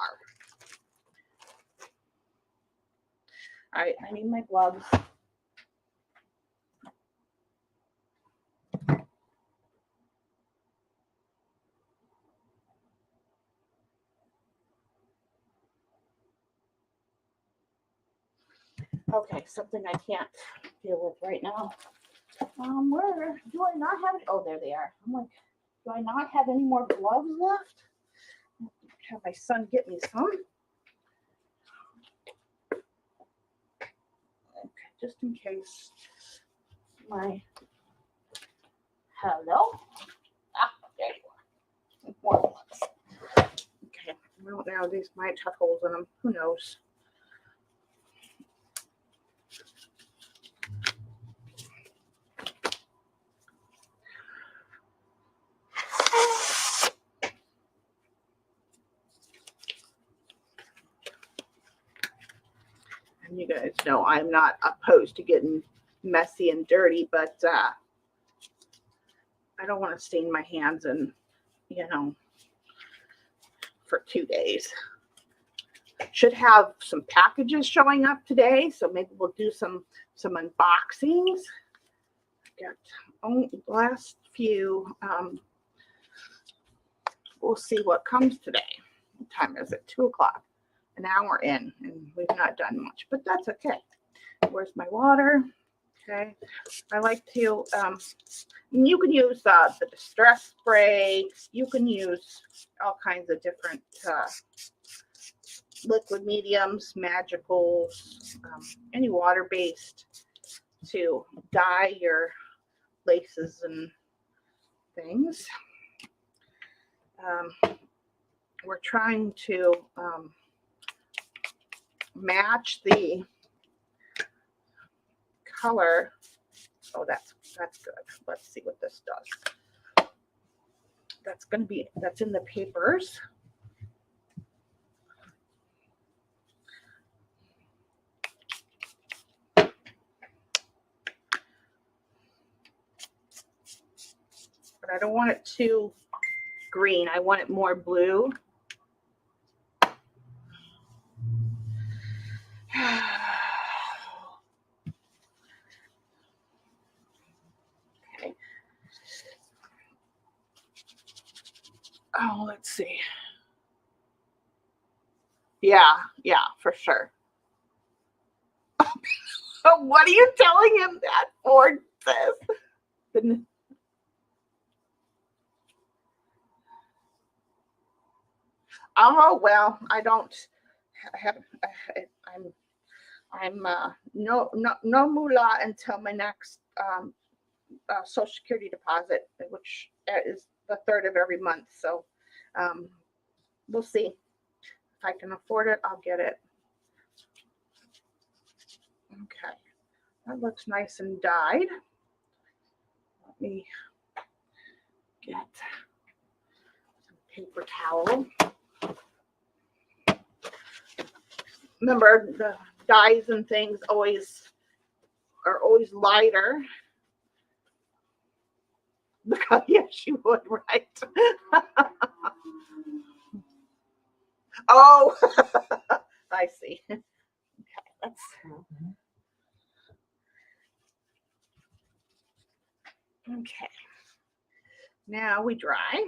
All right, I need my gloves. Okay, something I can't deal with right now. Where do I not have it? Oh, there they are. I'm like, do I not have any more gloves left? Have my son get me some. Okay, just in case. My hello. There you are. More gloves. Okay. Well, now these might have holes in them. Who knows? And you guys know I'm not opposed to getting messy and dirty, but I don't want to stain my hands and, for 2 days. Should have some packages showing up today, so maybe we'll do some unboxings. Got last few. We'll see what comes today. What time is it? 2 o'clock. An hour in, and we've not done much, but that's okay. Where's my water? Okay. I like to, you can use the distress spray. You can use all kinds of different liquid mediums, magicals, any water-based to dye your laces and things. We're trying to match the color. Oh, that's good. Let's see what this does. That's in the papers. But I don't want it too green. I want it more blue. Okay. Oh, let's see. Yeah, for sure. What are you telling him that for, sis? Oh, well, I don't have, I'm no moolah until my next Social Security deposit, which is the 3rd of every month. So we'll see. If I can afford it, I'll get it. Okay, that looks nice and dyed. Let me get some paper towel. Remember, the dyes and things are always lighter. Yes, you would, right? Oh, I see. Okay, let's. Okay, now we dry.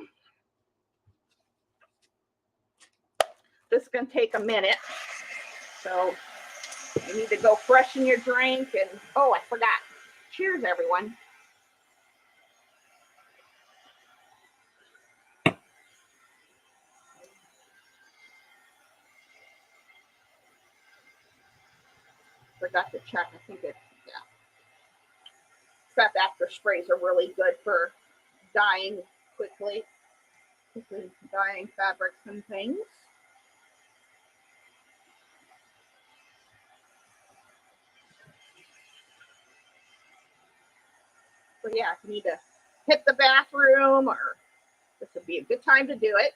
This is going to take a minute, so you need to go freshen your drink. And oh, I forgot. Cheers, everyone. Forgot to check. I think yeah. Prep after sprays are really good for dyeing quickly dyeing fabrics and things. So yeah, if you need to hit the bathroom, or this would be a good time to do it.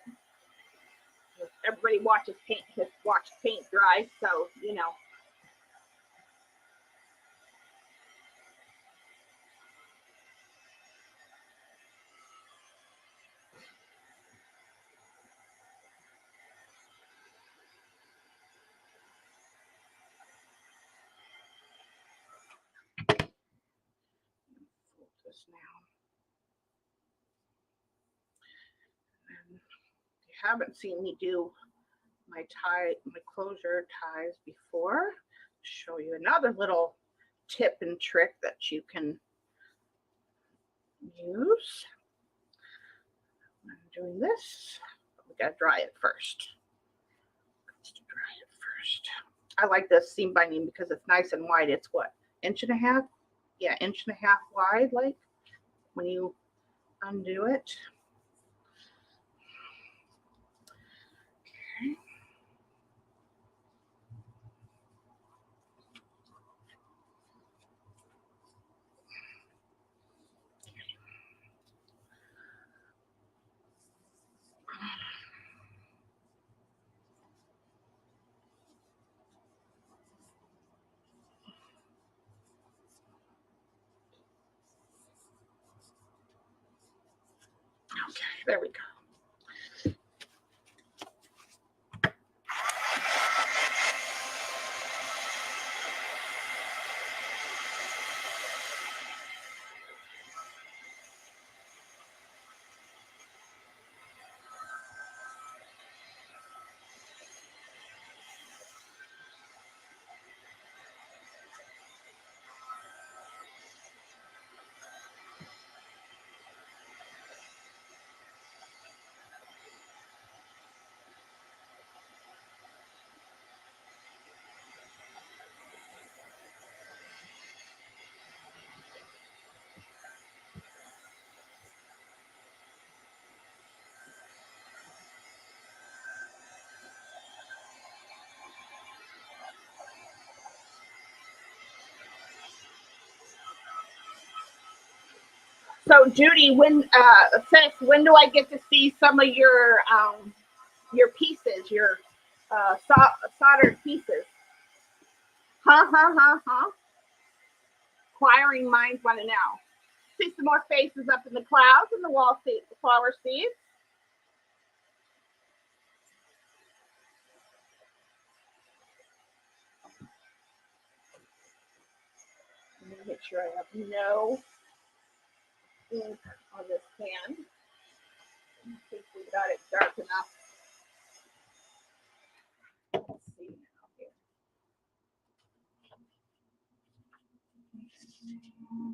Everybody watches paint dry, so you know. this now. And if you haven't seen me do my closure ties before, show you another little tip and trick that you can use. I'm doing this, but we gotta dry it first. I like this seam binding because it's nice and wide. It's what, 1.5 inches? Yeah, 1.5 inches wide, like when you undo it. Okay. Okay, there we go. So Judy, when sis, when do I get to see some of your pieces, your soldered pieces? Inquiring minds want to know. See some more faces up in the clouds and the wall flower seeds. Let me make sure I have no ink on this pan. I think we got it dark enough. Let's see now here.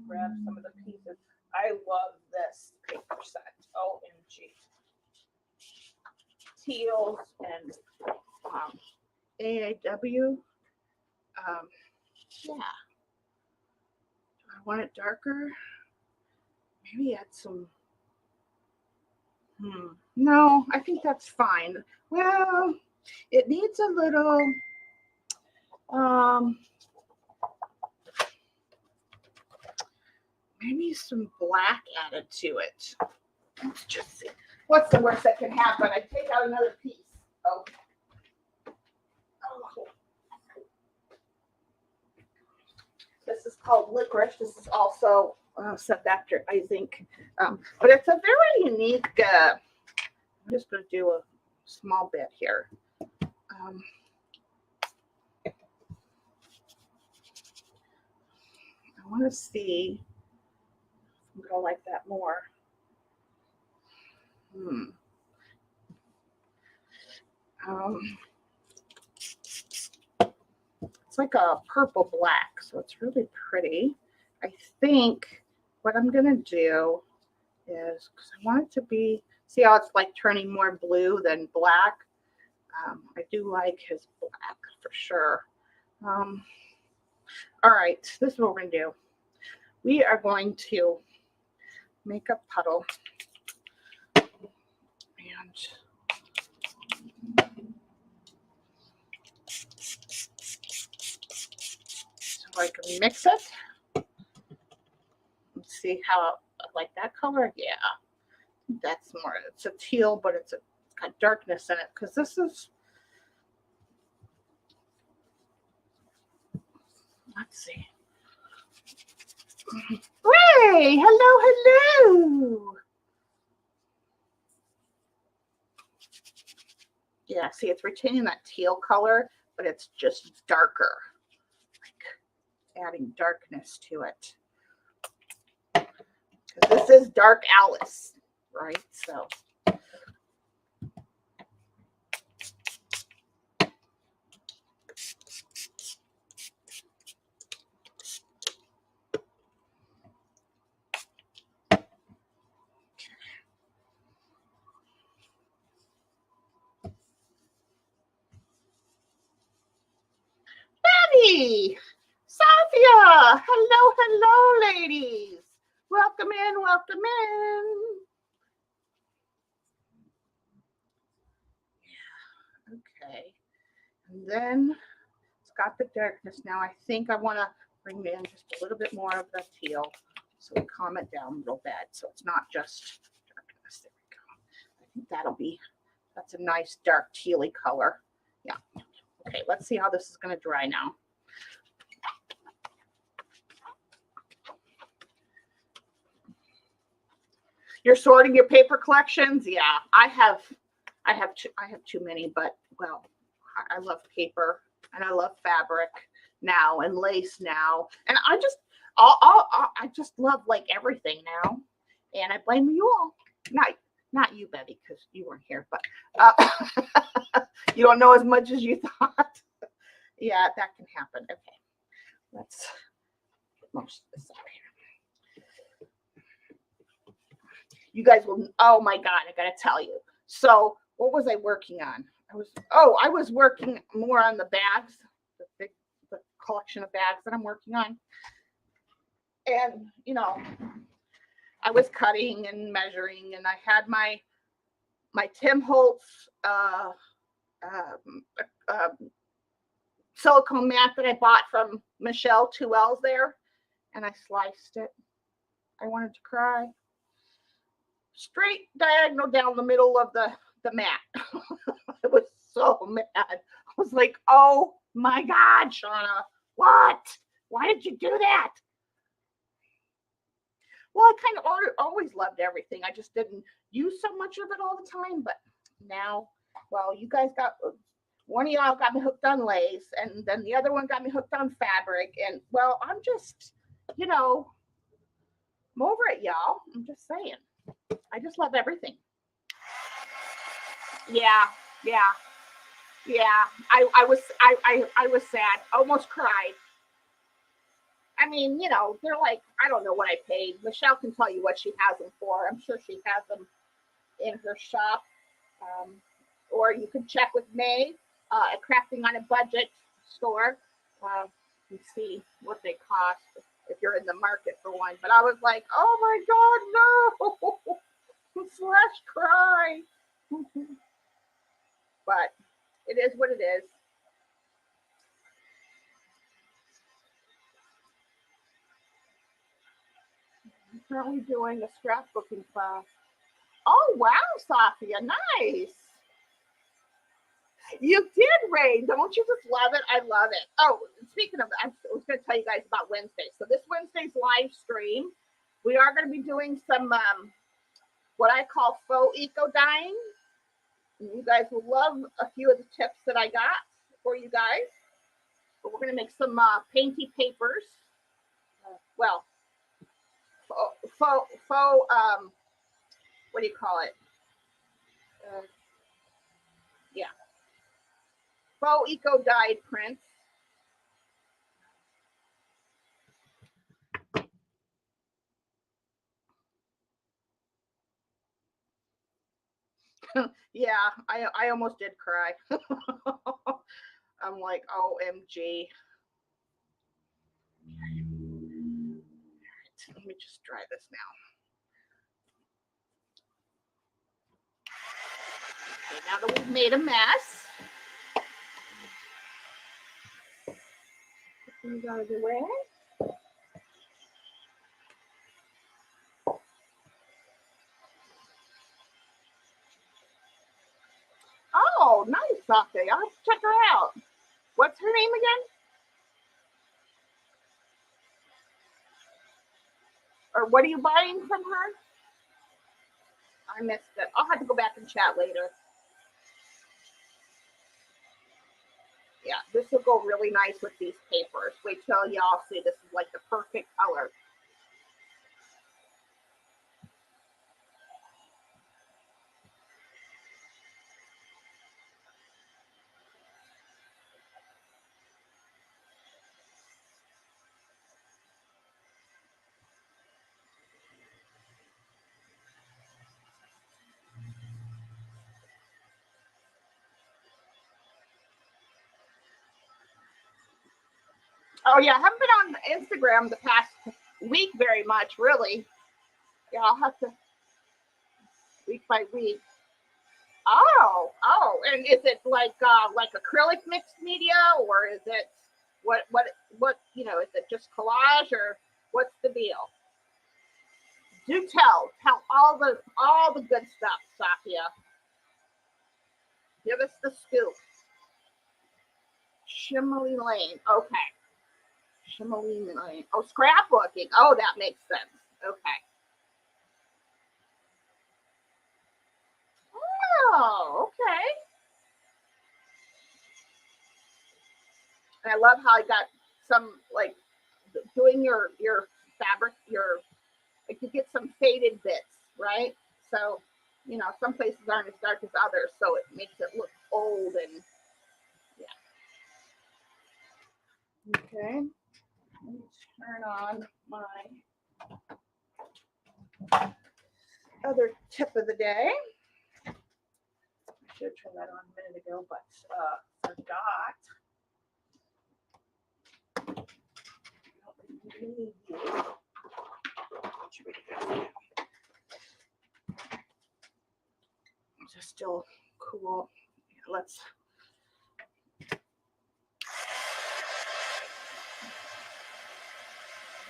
Grab some of the pieces. I love this paper set. OMG. Teals and AAW. Yeah. Do I want it darker? Maybe add some. No, I think that's fine. Well, it needs a little. Maybe some black added to it. Let's just see. What's the worst that can happen? I take out another piece. Oh. This is called licorice. This is also Dr. Isaac. But it's a very unique, I'm just going to do a small bit here. I want to see if I'm going to like that more. It's like a purple black, so it's really pretty. I think what I'm going to do is, because I want it to be, see how it's like turning more blue than black? I do like his black for sure. All right, this is what we're going to do. We are going to make a puddle. And so I can mix it. Let's see how I like that color. Yeah, that's more, it's a teal, but it's got darkness in it because this is, let's see. Ray, hello. Yeah, see, it's retaining that teal color, but it's just darker, like adding darkness to it. because this is Dark Alice, right? So. Betty, Sophia, hello, hello, ladies. Welcome in, welcome in. Okay, and then it's got the darkness now. I think I want to bring in just a little bit more of the teal, so we calm it down a little bit, so it's not just darkness. There we go. I think that's a nice dark tealy color. Yeah. Okay, let's see how this is going to dry now. You're sorting your paper collections? Yeah, I have too many, but well, I love paper and I love fabric now and lace now, and I just love like everything now, and I blame you all. Not you, Betty, because you weren't here, but you don't know as much as you thought. Yeah, that can happen. Okay, let's get most of this out here. You guys will, oh my God, I gotta tell you. So what was I working on? I was working more on the bags, the collection of bags that I'm working on. And, you know, I was cutting and measuring, and I had my Tim Holtz silicone mat that I bought from Michelle, 2 L's there, and I sliced it. I wanted to cry. Straight diagonal down the middle of the mat. I was so mad. I was like, oh my God, Shauna, what? Why did you do that? Well, I kind of always loved everything. I just didn't use so much of it all the time. But now, well, you guys one of y'all got me hooked on lace, and then the other one got me hooked on fabric. And well, I'm just, you know, I'm over it, y'all. I'm just saying. I just love everything. Yeah. I was sad. Almost cried. I mean, you know, they're like, I don't know what I paid. Michelle can tell you what she has them for. I'm sure she has them in her shop. Or you can check with May at Crafting on a Budget store and see what they cost if you're in the market for one. But I was like, oh my God, no. Slash cry. But it is what it is. I'm currently doing a scrapbooking class. Oh wow, Sophia, nice. You did, Ray. Don't you just love it? I love it. Oh, speaking of, I was going to tell you guys about Wednesday. So this Wednesday's live stream, we are going to be doing some what I call faux eco dyeing. You guys will love a few of the tips that I got for you guys. But we're going to make some painty papers. Well, faux what do you call it? Yeah. Faux eco dyed prints. Yeah, I almost did cry. I'm like, OMG. Let me just dry this now. Okay, now that we've made a mess, things out of the way. Oh, nice, Sophie. I'll have to check her out. What's her name again? Or what are you buying from her? I missed it. I'll have to go back and chat later. Yeah, this will go really nice with these papers. Wait till y'all see this is like the perfect color. Oh yeah, I haven't been on Instagram the past week very much, really. Yeah, I'll have to week by week. Oh, and is it like acrylic mixed media, or is it what is it just collage, or what's the deal? Do tell all the good stuff, Safia. Give us the scoop. Shimley Lane. Okay. Shimley Lane. Oh, scrapbooking. Oh, that makes sense. Okay. Oh, okay. And I love how I got some like doing your fabric, like you get some faded bits, right? So, some places aren't as dark as others, so it makes it look old and yeah. Okay. Let me turn on my other tip of the day. I should have turned that on a minute ago, but forgot. It's still cool. Let's.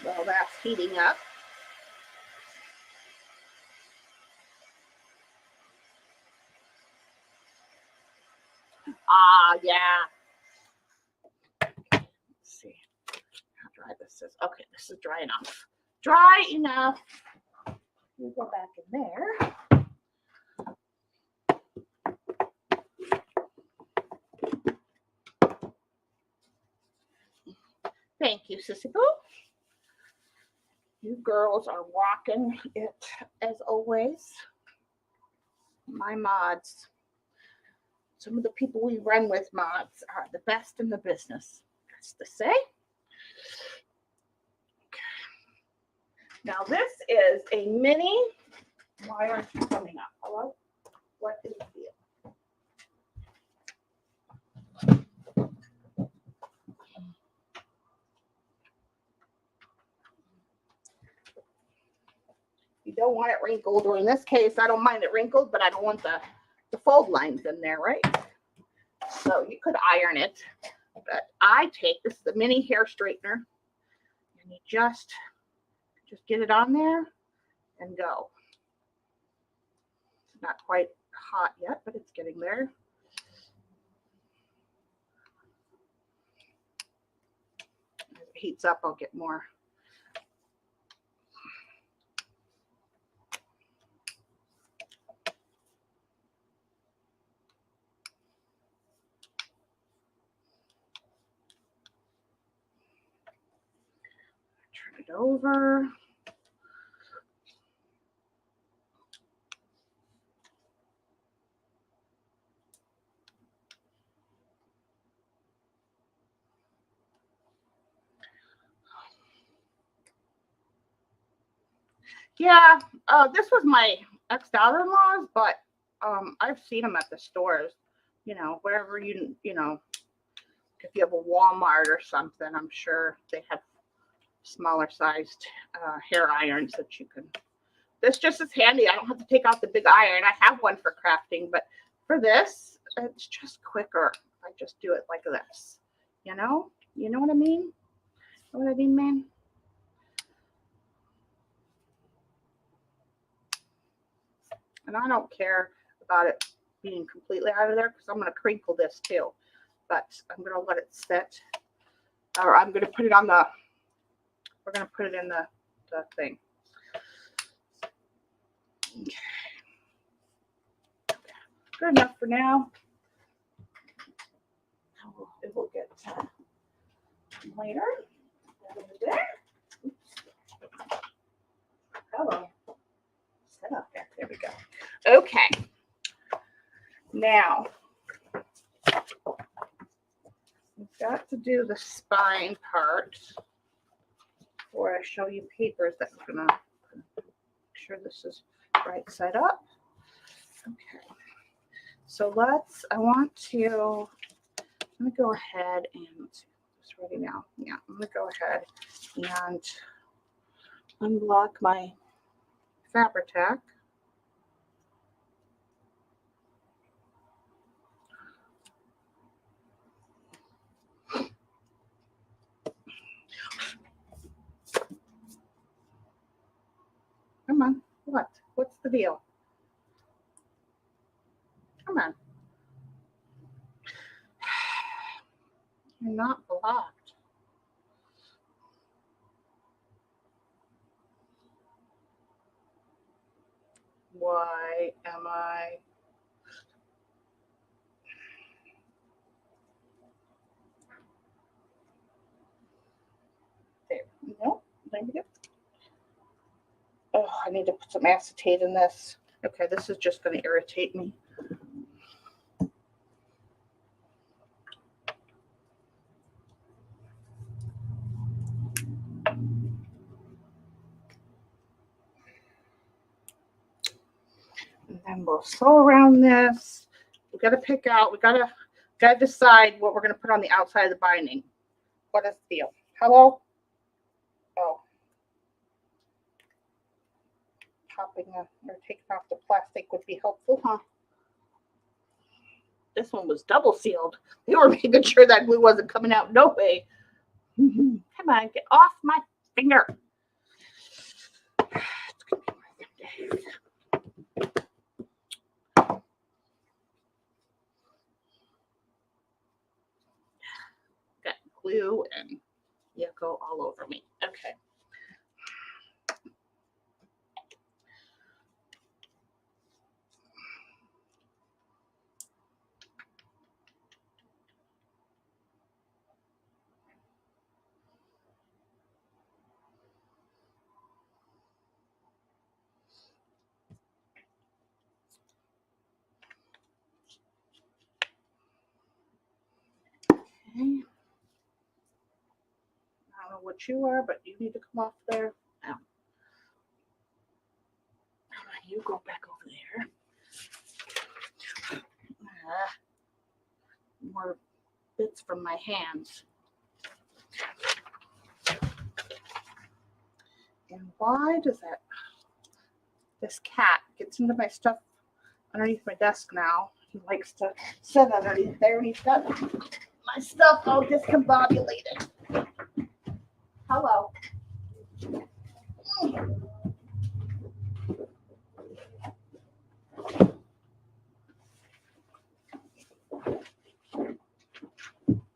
Well, that's heating up. Yeah. Let's see how dry this is. Okay, this is dry enough. Dry enough. We'll go back in there. Thank you, Sissy Boo. You girls are rocking it as always. My mods. Some of the people we run with mods are the best in the business. That's to say. Okay. Now this is a mini. Why aren't you coming up? Hello? What is the deal? You don't want it wrinkled, or in this case, I don't mind it wrinkled, but I don't want the fold lines in there, right? So you could iron it, but I take this is the mini hair straightener, and you just get it on there and go. It's not quite hot yet, but it's getting there. As it heats up, I'll get more. Turn it over. Yeah, this was my ex-daughter-in-law's, but I've seen them at the stores, wherever if you have a Walmart or something, I'm sure they have smaller sized hair irons that you can. This just is handy. I don't have to take out the big iron. I have one for crafting, but for this, it's just quicker. I just do it like this, You know what I mean? Know what I mean, man? And I don't care about it being completely out of there because I'm going to crinkle this too. But I'm going to let it sit. Or I'm going to put it on the, we're going to put it in the thing. Okay. Good enough for now. It will get later. Over there. Oops. Hello. Set up there. There we go. Okay. Now, we've got to do the spine part before I show you papers that I'm going to make sure this is right side up. Okay. So let me go ahead and let's see, It's ready now. Yeah, I'm going to go ahead and unblock my Fabri-Tac. Come on. What? What's the deal? Come on. You're not blocked. Why am I? There. Nope. There we go. Oh, I need to put some acetate in this. Okay, this is just going to irritate me. And then we'll sew around this. We got to pick out, we got to decide what we're going to put on the outside of the binding. What is the deal? Hello? Oh. Popping or taking off the plastic would be helpful, huh? This one was double sealed. They were making sure that glue wasn't coming out. No way. Come on, get off my finger. It's gonna be my day. Got glue and go all over me. Okay. Okay. I don't know what you are, but you need to come off there. Now, you go back over there. More bits from my hands. And why does this cat gets into my stuff underneath my desk now? He likes to sit underneath there and he's got my stuff all discombobulated. Hello.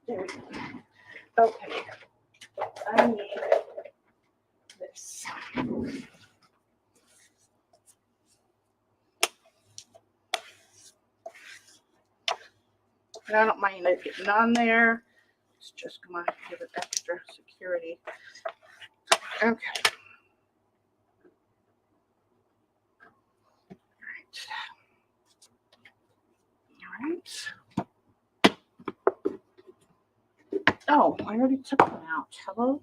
There we go. Okay. I need this. And I don't mind it getting on there. It's just going to give it extra security. Okay. All right. Oh, I already took one out. Hello?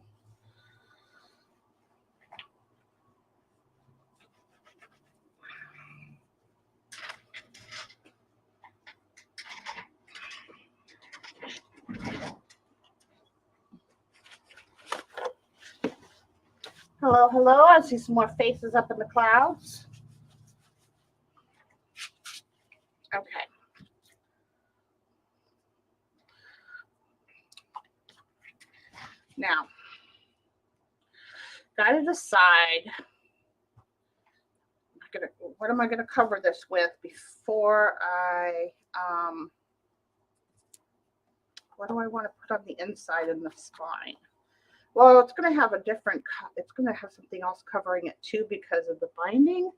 Hello, hello. I see some more faces up in the clouds. Okay. Now, got to decide what am I going to cover this with before I, what do I want to put on the inside and the spine? Well, it's going to have it's going to have something else covering it too because of the binding.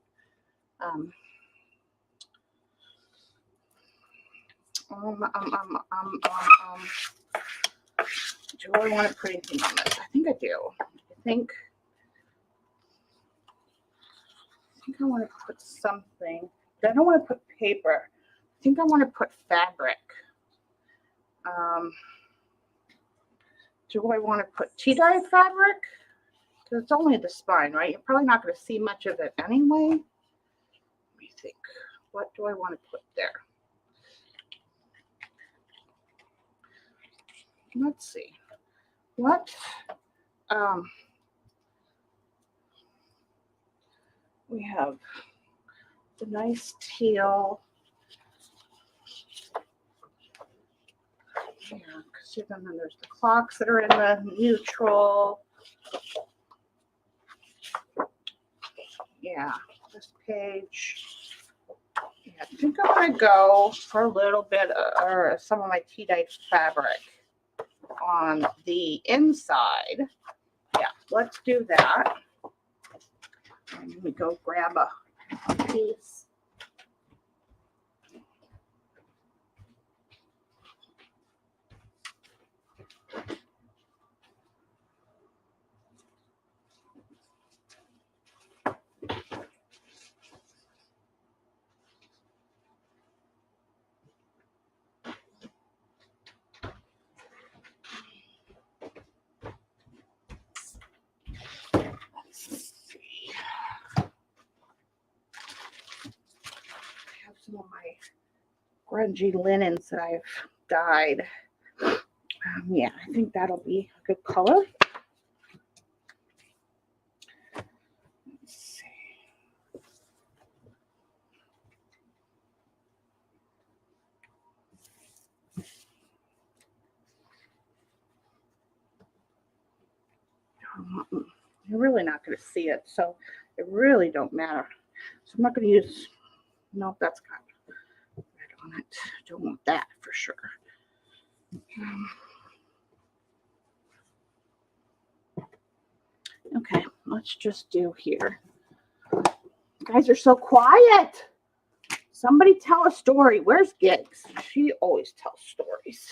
Do I want to put anything on this? I think I do. I think I want to put something, but I don't want to put paper. I think I want to put fabric. Do I want to put tea-dye fabric? Because it's only the spine, right? You're probably not going to see much of it anyway. Let me think. What do I want to put there? Let's see. what we have the nice teal. Yeah, because then there's the clocks that are in the neutral. Yeah, this page. Yeah, I think I'm going to go for a little bit or some of my tea-dyed fabric on the inside. Yeah, let's do that. And let me go grab a piece. Some of my grungy linens that I've dyed. Yeah, I think that'll be a good color. Let's see. You're really not going to see it, so it really don't matter. So I'm not going to use, nope, that's got red on it. Don't want that for sure. Okay, let's just do here. You guys are so quiet. Somebody tell a story. Where's Gigs? She always tells stories.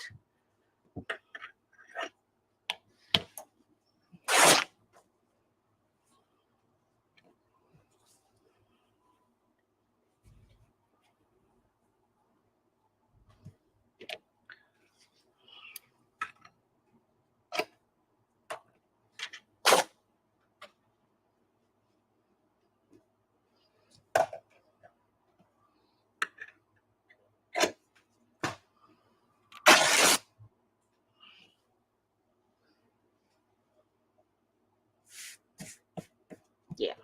Yeah.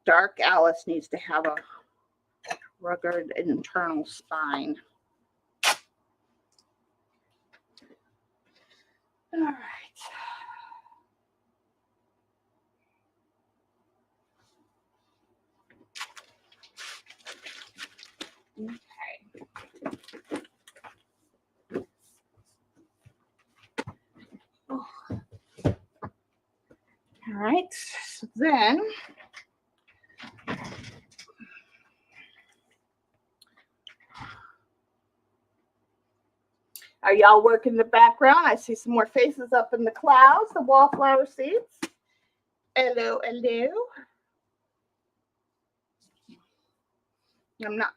Dark Alice needs to have a rugged internal spine. All right. Okay. Oh. All right. So then are y'all working in the background? I see some more faces up in the clouds, the wallflower seeds. Hello, hello.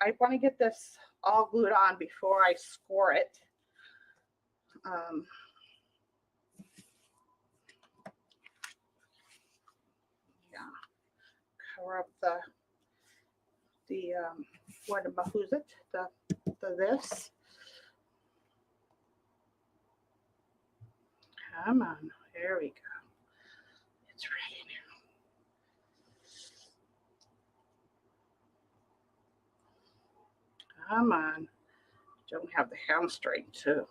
I want to get this all glued on before I score it. Yeah. Cover up who's it? The this. Come on, there we go. It's ready now. Come on. Don't have the hamstring to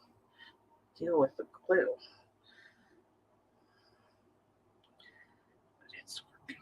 deal with the glue. But it's working.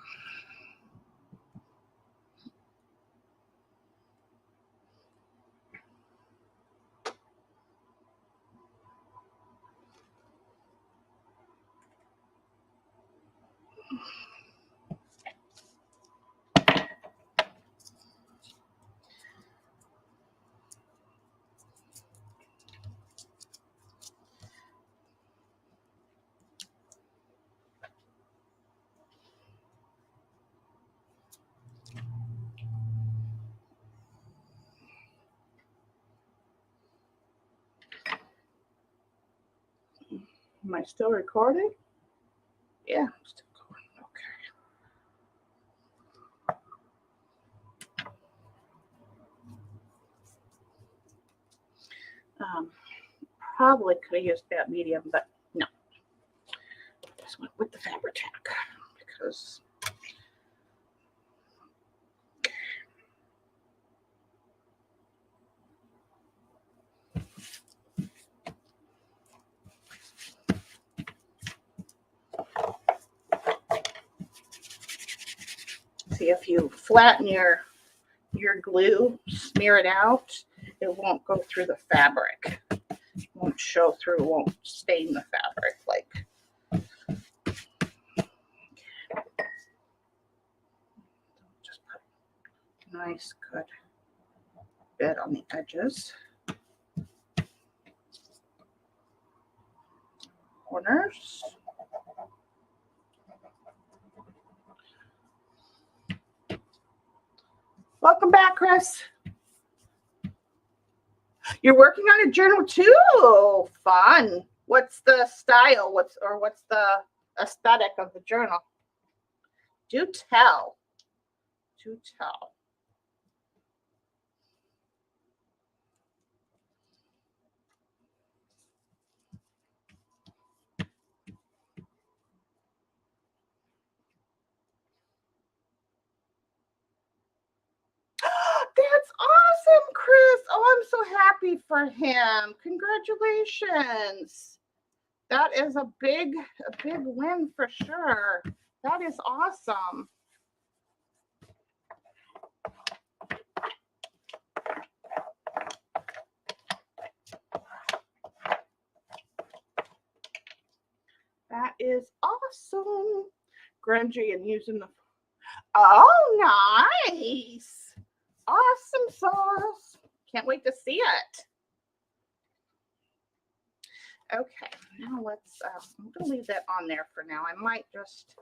Am I still recording? Yeah, I'm still going. Okay. Probably could have used that medium, but went with the Fabri-Tac because see, if you flatten your glue, smear it out, it won't go through the fabric. It won't show through, won't stain the fabric like. Just put a nice, good bit on the edges. Corners. Welcome back, Chris. You're working on a journal too. Fun. What's the style? What's the aesthetic of the journal? Do tell. Do tell. That's awesome, Chris. Oh, I'm so happy for him. Congratulations. That is a big win for sure. That is awesome. That is awesome. Grungy and using the, oh, nice. Awesome sauce. Can't wait to see it. Okay, now let's, I'm going to leave that on there for now. I might just,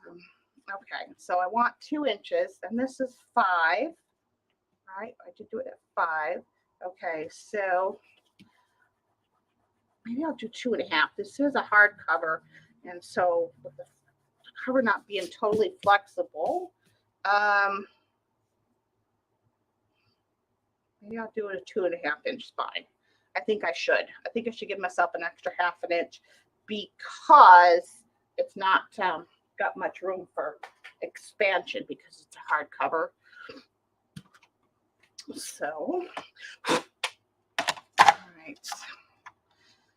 okay, so I want 2 inches, and this is 5, right? I did do it at 5. Okay, so maybe I'll do 2.5. This is a hardcover, and so with the cover not being totally flexible, maybe I'll do it a 2.5 inch spine. I think I should. I think I should give myself an extra 1/2 inch because it's not got much room for expansion because it's a hardcover. So, all right.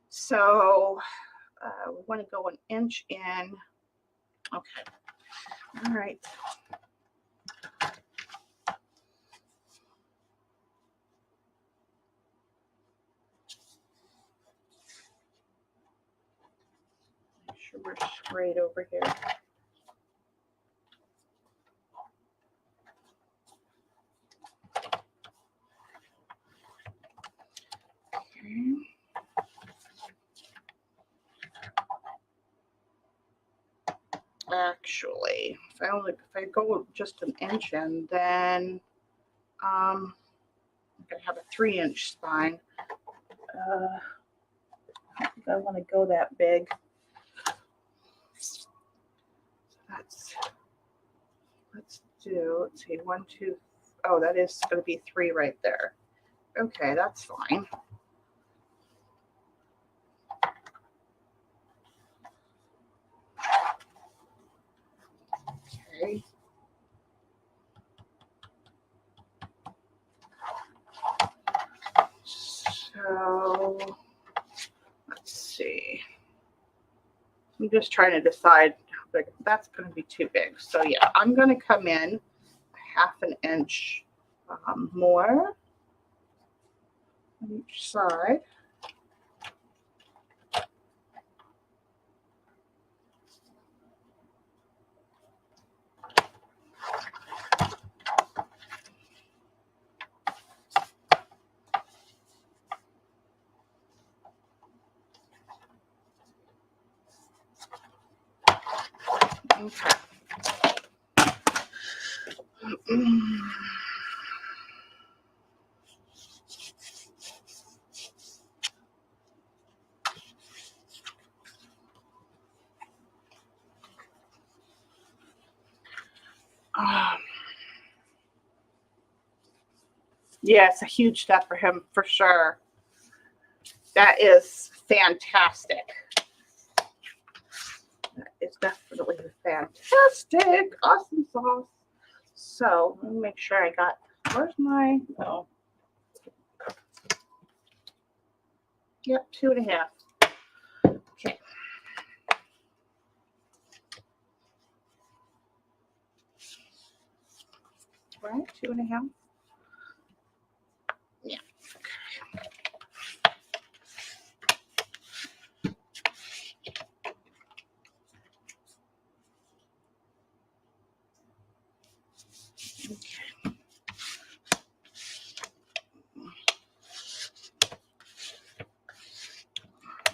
So we want to go 1 inch in. Okay. All right. Make sure we're straight over here. Okay. Actually, if I go just 1 inch in, then I'm gonna have a 3 inch spine. I don't think I want to go that big. Let's see, 1, 2. Oh, that is going to be 3 right there. Okay, that's fine. Okay. So let's see. I'm just trying to decide. That's going to be too big. So yeah, I'm going to come in 1/2 inch more on each side. Okay. Yeah, it's a huge step for him for sure. That is fantastic. Fantastic. Awesome sauce. So let me make sure I got, where's my, oh. Yep, 2.5. Okay. Right, 2.5. Yeah.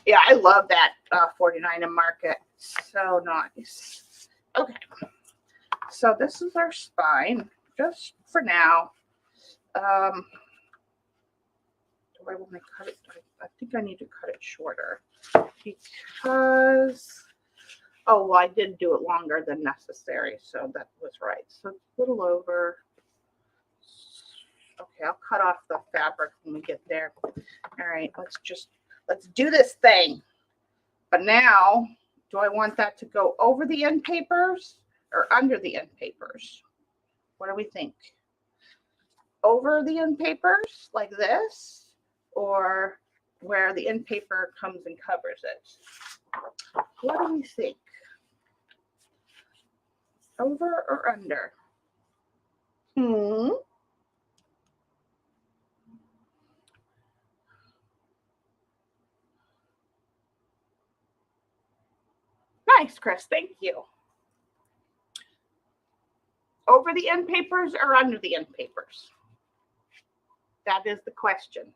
Yeah, I love that 49 in Market. So nice. Okay. So this is our spine, just for now. Do I want to cut it? I think I need to cut it shorter because, oh, well, I did do it longer than necessary, so that was right. So it's a little over. Okay, I'll cut off the fabric when we get there. All right, let's do this thing. But now, do I want that to go over the end papers or under the end papers? What do we think? Over the end papers like this, or where the end paper comes and covers it? What do we think? Over or under? Nice, Chris. Thank you. Over the end papers or under the end papers? That is the question.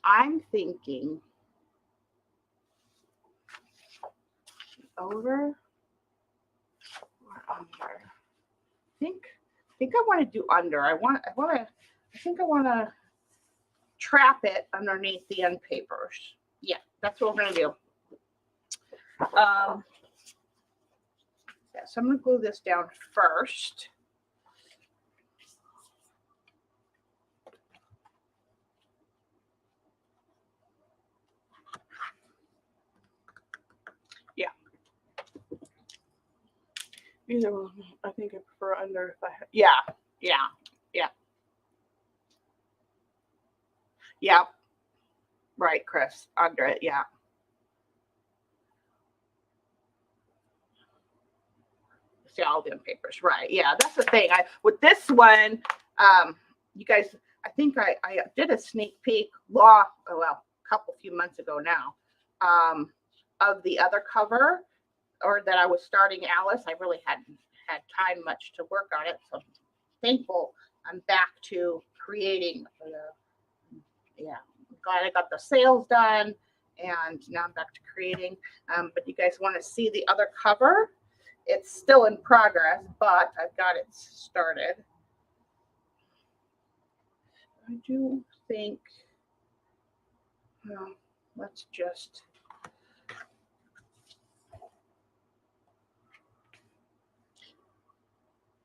I'm thinking over or under. I think I want to do under. I think I want to trap it underneath the end papers. Yeah, that's what we're going to do. Yeah, so I'm going to glue this down first. Yeah. Either one. I think I prefer under. Yeah. Yeah. Right, Chris. Under it. Yeah. See all the papers. Right. Yeah. That's the thing. With this one, you guys, I think I did a sneak peek a few months ago now, of the other cover, or that I was starting Alice. I really hadn't had time much to work on it. So I'm thankful I'm back to creating. Yeah. Glad I got the sales done, and now I'm back to creating. But you guys want to see the other cover? It's still in progress, but I've got it started. I do think, well, let's just,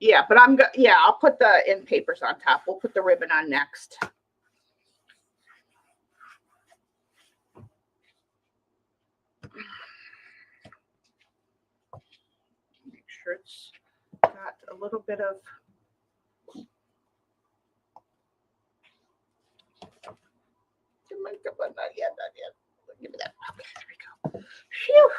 yeah, but I'll put the end papers on top. We'll put the ribbon on next. Make sure it's got a little bit of, not yet. Give me that. Okay, there we go. Phew.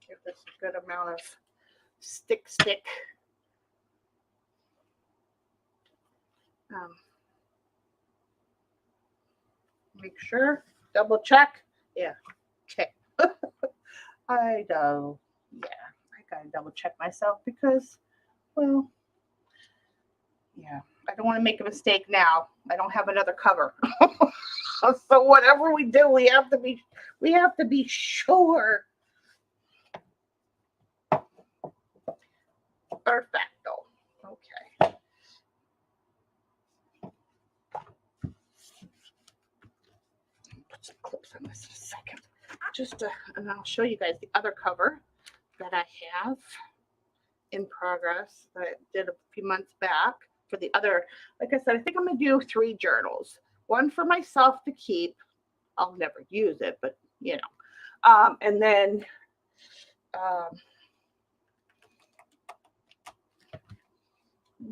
Give this a good amount of stick. Make sure, double check. Yeah. Okay. I know. Yeah, I gotta double check myself because, well, yeah, I don't want to make a mistake now. I don't have another cover. So whatever we do, we have to be sure. Perfecto. Okay. Put some clips on this in a second. And I'll show you guys the other cover that I have in progress that I did a few months back for the other. Like I said, I think I'm going to do 3 journals. One for myself to keep. I'll never use it, but you know. And then I'm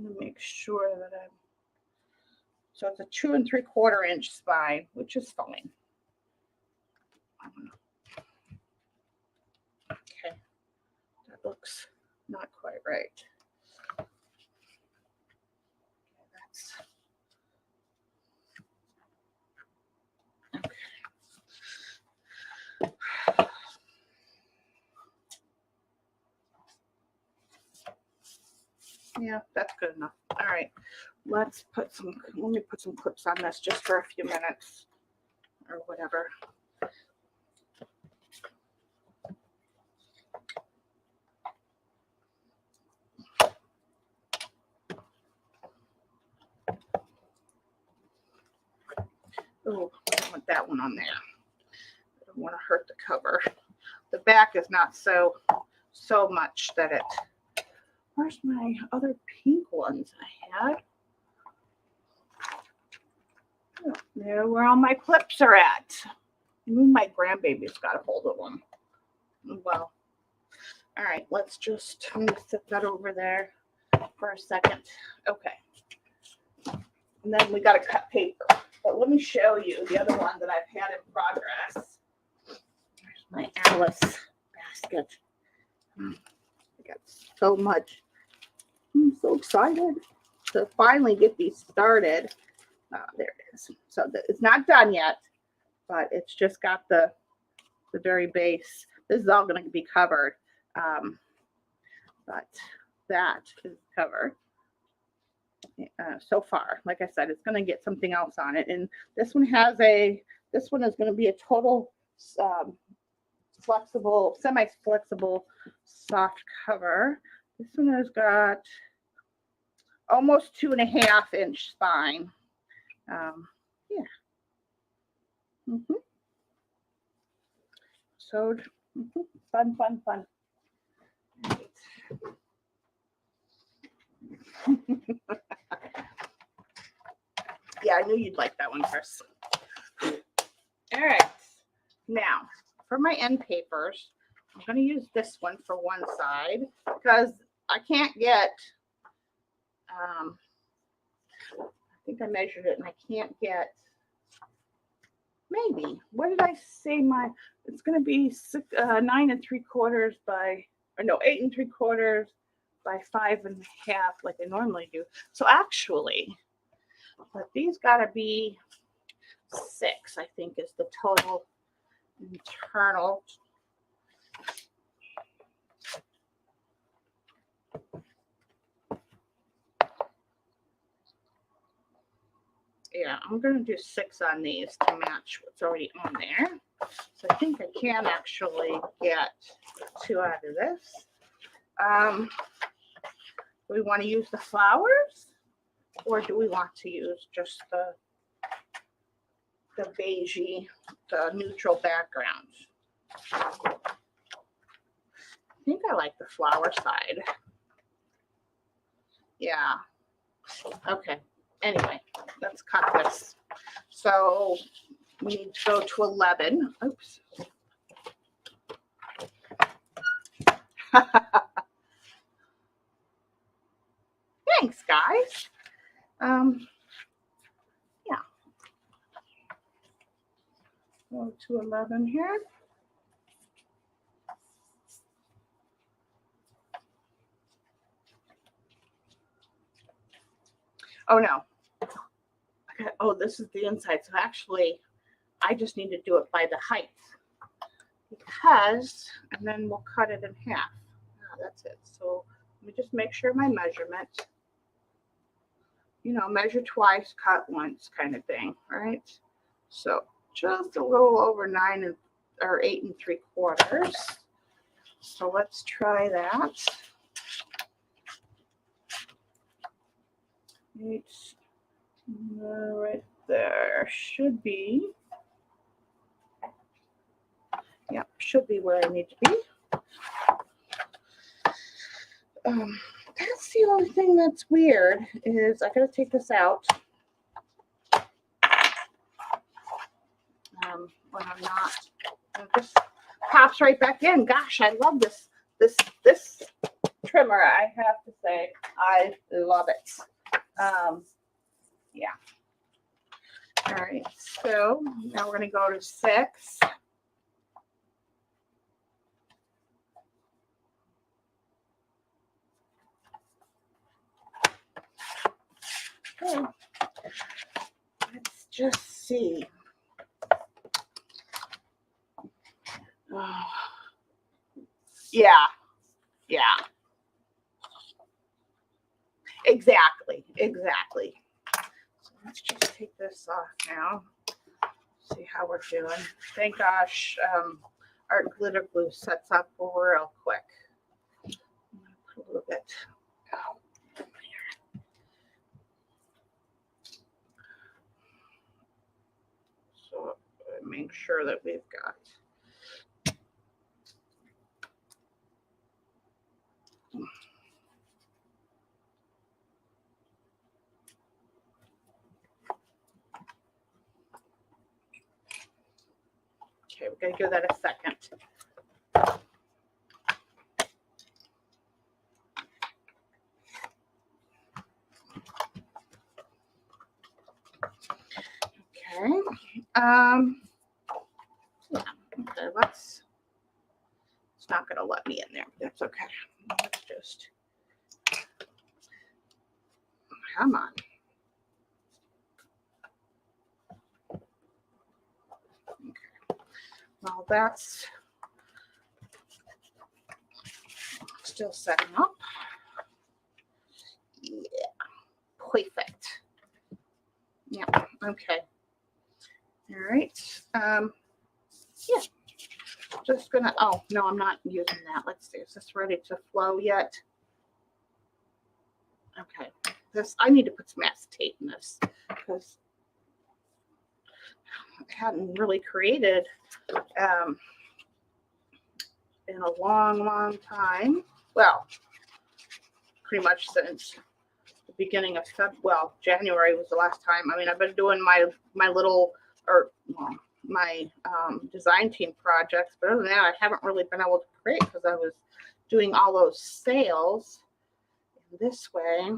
going to make sure that so it's a 2 3/4 inch spine, which is fine. Okay, that looks not quite right. Okay. Yeah, that's good enough. All right, let me put some clips on this just for a few minutes or whatever. Oh, I don't want that one on there. I don't want to hurt the cover. The back is not so much that it. Where's my other pink ones I had? Oh, there, where all my clips are at. My grandbaby's got a hold of them. Well, all right, let me set that over there for a second. Okay. And then we got to cut paper. But let me show you the other one that I've had in progress. There's my Alice basket. I got so much. I'm so excited to finally get these started. There it is. So it's not done yet, but it's just got the very base. This is all going to be covered, but that is covered so far. Like I said, it's going to get something else on it, and this one is going to be a total flexible, semi-flexible, soft cover. This one has got almost 2.5 inch spine. Yeah. So fun. Right. Yeah, I knew you'd like that one, Chris. All right. Now, for my end papers, I'm going to use this one for one side because I can't get, I think I measured it and I can't get, maybe, what did I say it's going to be 9 3/4 by, or no, 8 3/4 by 5.5 like I normally do. So actually, but these got to be 6, I think, is the total internal. Yeah, I'm going to do 6 on these to match what's already on there. So I think I can actually get 2 out of this. Do we want to use the flowers, or do we want to use just the beigey, the neutral background? I think I like the flower side. Yeah. Okay. Anyway, let's cut this. So we need to go to 11. Oops. Thanks, guys. Yeah. Go to 11 here. Oh, no. Okay. Oh, this is the inside. So actually, I just need to do it by the height. Because, and then we'll cut it in half. Oh, that's it. So let me just make sure my measurement, measure twice, cut once kind of thing, right? So just a little over 8 3/4. So let's try that. It's right there. Should be. Yeah, should be where I need to be. That's the only thing that's weird is I gotta take this out when I'm not. It just pops right back in. Gosh, I love this trimmer. I have to say, I love it. Yeah. All right, so now we're gonna go to 6. Okay. Let's just see. Oh. Yeah. Exactly. So let's just take this off now. See how we're doing. Thank gosh, our glitter glue sets up real quick. I'm gonna put a little bit. So make sure that we've got. Okay, we're gonna give that a second. Okay. Yeah, okay, it's not gonna let me in there, but that's okay. Let's just come on. Okay. Well, that's still setting up. Yeah, perfect. Yeah, okay. All right. Yeah, just gonna, oh, no, I'm not using that. Let's see, is this ready to flow yet? Okay, this, I need to put some acetate in this because I hadn't really created in a long time. Well, pretty much since the beginning of January was the last time. I mean, I've been doing my little, or well, my design team projects, but other than that, I haven't really been able to create because I was doing all those sales this way.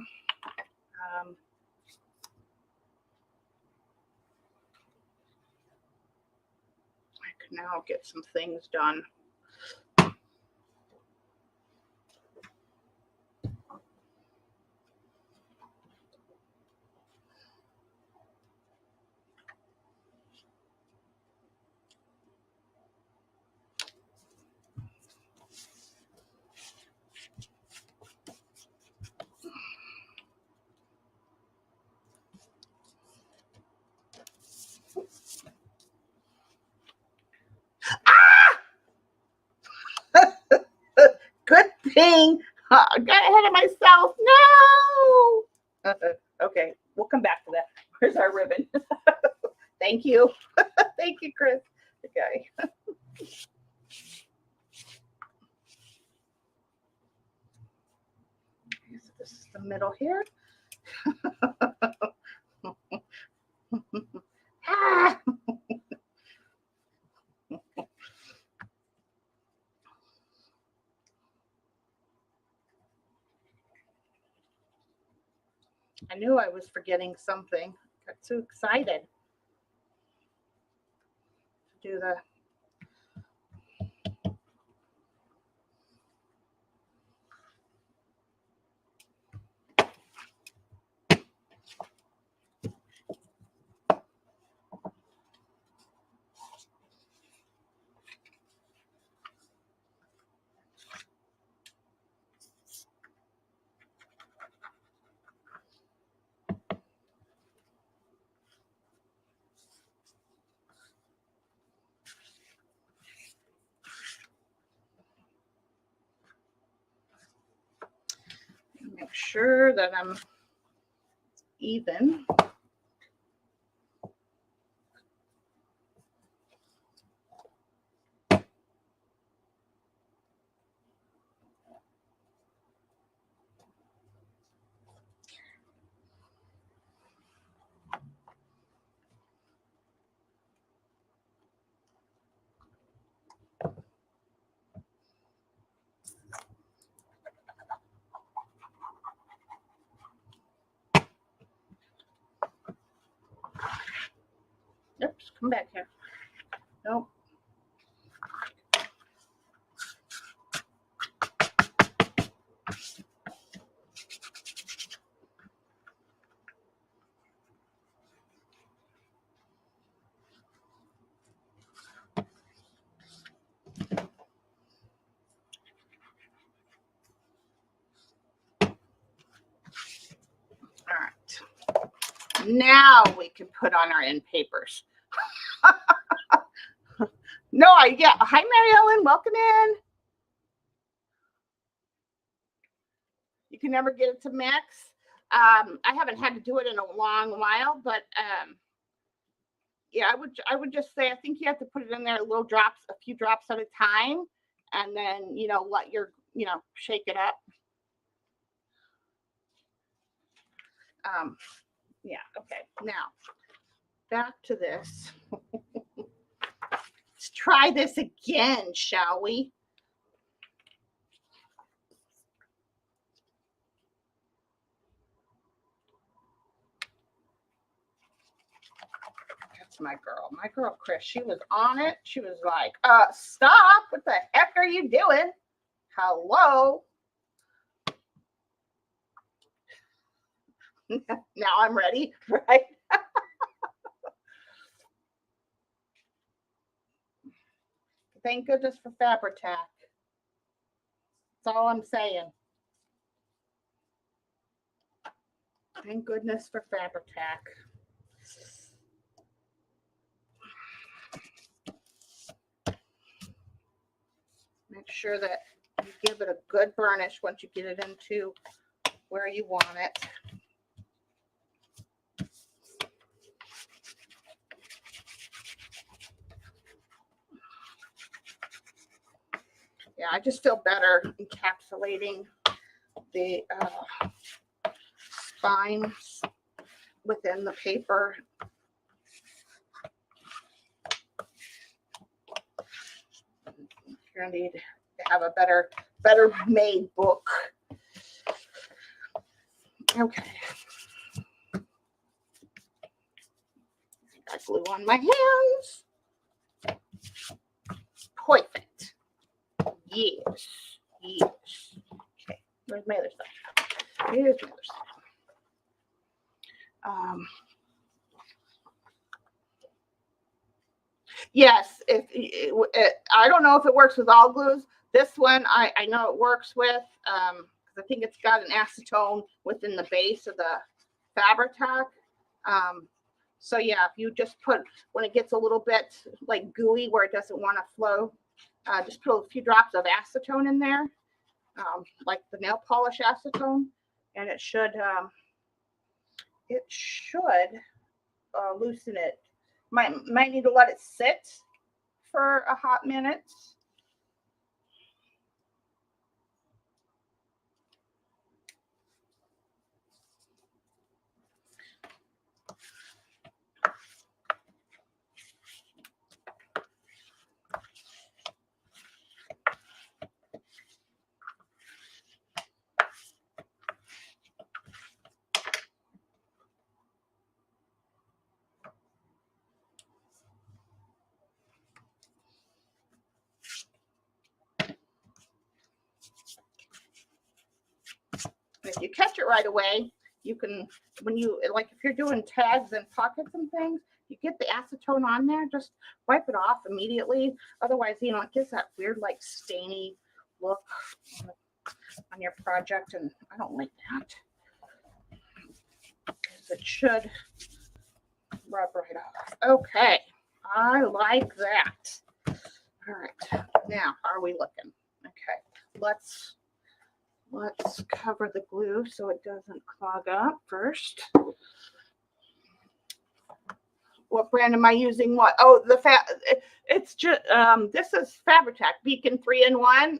I can now get some things done. Good thing I got ahead of myself. No. Okay, we'll come back to that. Where's our ribbon? Thank you. Thank you, Chris. Okay. This is the middle here. Ah! I knew I was forgetting something. Got so excited to do the. Make sure that I'm even. Oops, come back here. Nope. All right. Now we can put on our end papers. No, yeah. Hi, Mary Ellen. Welcome in. You can never get it to mix. I haven't had to do it in a long while, but yeah, I would just say I think you have to put it in there little drops, a few drops at a time, and then let your shake it up. Yeah. Okay. Now back to this. Let's try this again, shall we? That's my girl Chris. She was on it. She was like, stop, what the heck are you doing? Hello. Now I'm ready, right? Thank goodness for Fabri-Tac. That's all I'm saying. Thank goodness for Fabri-Tac. Make sure that you give it a good burnish once you get it into where you want it. Yeah, I just feel better encapsulating the spines within the paper. You're gonna need to have a better made book. Okay. Got glue on my hands. Perfect. Yes. Okay. Where's my other stuff? Here's my other stuff. Yes, I don't know if it works with all glues. This one I know it works with because I think it's got an acetone within the base of the Fabri-Tac. So yeah, if you just put, when it gets a little bit like gooey where it doesn't want to flow, just put a few drops of acetone in there, like the nail polish acetone, and it should loosen it. Might need to let it sit for a hot minute. If you catch it right away, you can, when you, like if you're doing tags and pockets and things, you get the acetone on there, just wipe it off immediately. Otherwise, it gives that weird like stainy look on your project, and I don't like that. Because it should rub right off. Okay, I like that. All right, now how are we looking? Okay, let's let's cover the glue so it doesn't clog up first. What brand am I using? What? Oh, it's just this is Fabri-Tac Beacon 3-in-1.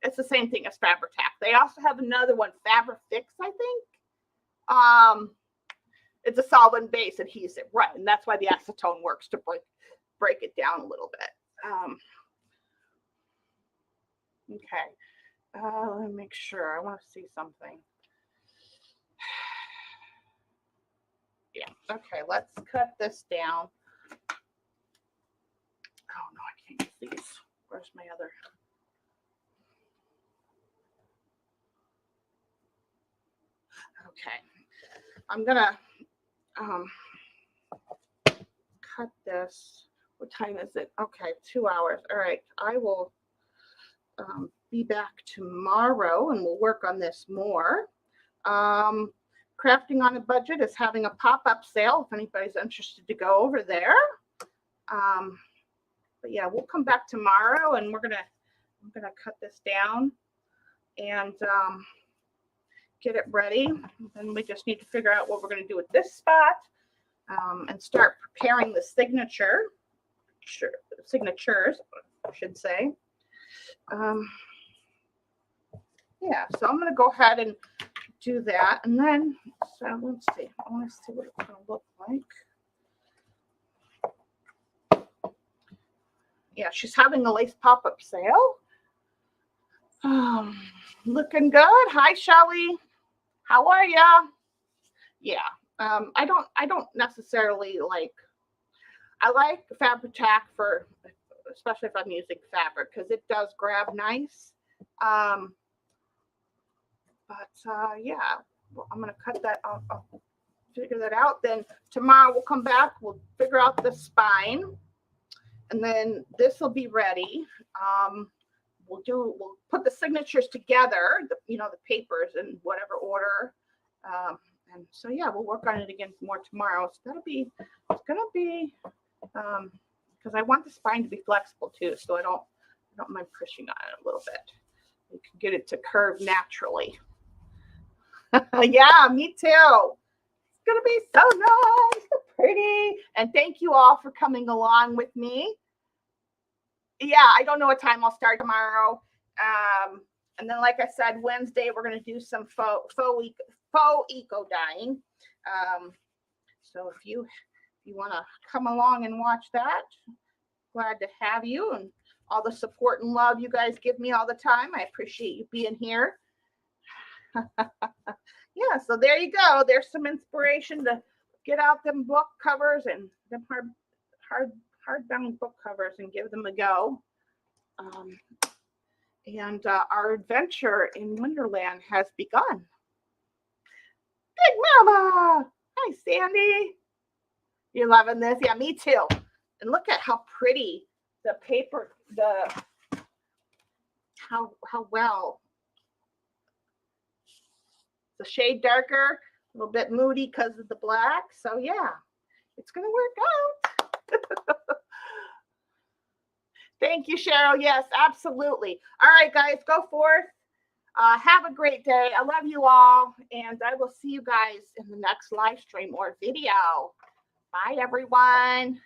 It's the same thing as Fabri-Tac. They also have another one, Fabri-Fix, I think. It's a solvent base adhesive, right? And that's why the acetone works to break it down a little bit. Okay. Let me make sure. I want to see something. Yeah. Okay. Let's cut this down. Oh no, I can't use these. Where's my other? Okay. I'm gonna cut this. What time is it? Okay, 2 hours. All right. I will be back tomorrow and we'll work on this more. Crafting on a Budget is having a pop-up sale if anybody's interested to go over there. But yeah, we'll come back tomorrow and I'm gonna cut this down and get it ready. Then we just need to figure out what we're gonna do with this spot and start preparing the signatures, I should say. Yeah, so I'm gonna go ahead and do that, and then so let's see. I want to see what it's gonna look like. Yeah, she's having a lace pop-up sale. Looking good. Hi, Shelly. How are ya? Yeah. I don't necessarily like. I like Fabri-Tac for, especially if I'm using fabric, because it does grab nice. Yeah, well, I'm gonna cut that. I'll figure that out. Then tomorrow we'll come back. We'll figure out the spine, and then this will be ready. We'll put the signatures together. The papers in whatever order. And so yeah, we'll work on it again more tomorrow. So it's gonna be because I want the spine to be flexible too, so I don't mind pushing on it a little bit. You can get it to curve naturally. Yeah, me too. It's gonna be so nice, so pretty. And thank you all for coming along with me. Yeah, I don't know what time I'll start tomorrow. And then, like I said, Wednesday we're gonna do some faux eco dyeing. So if you want to come along and watch that, glad to have you, and all the support and love you guys give me all the time. I appreciate you being here. Yeah, so there you go. There's some inspiration to get out them book covers and them hardbound book covers and give them a go. And our adventure in Wonderland has begun. Big Mama! Hi, Sandy. You're loving this? Yeah, me too. And look at how pretty the paper, how well. The shade darker, a little bit moody because of the black. So yeah, it's going to work out. Thank you, Cheryl. Yes, absolutely. All right, guys, go forth. Have a great day. I love you all. And I will see you guys in the next live stream or video. Bye, everyone.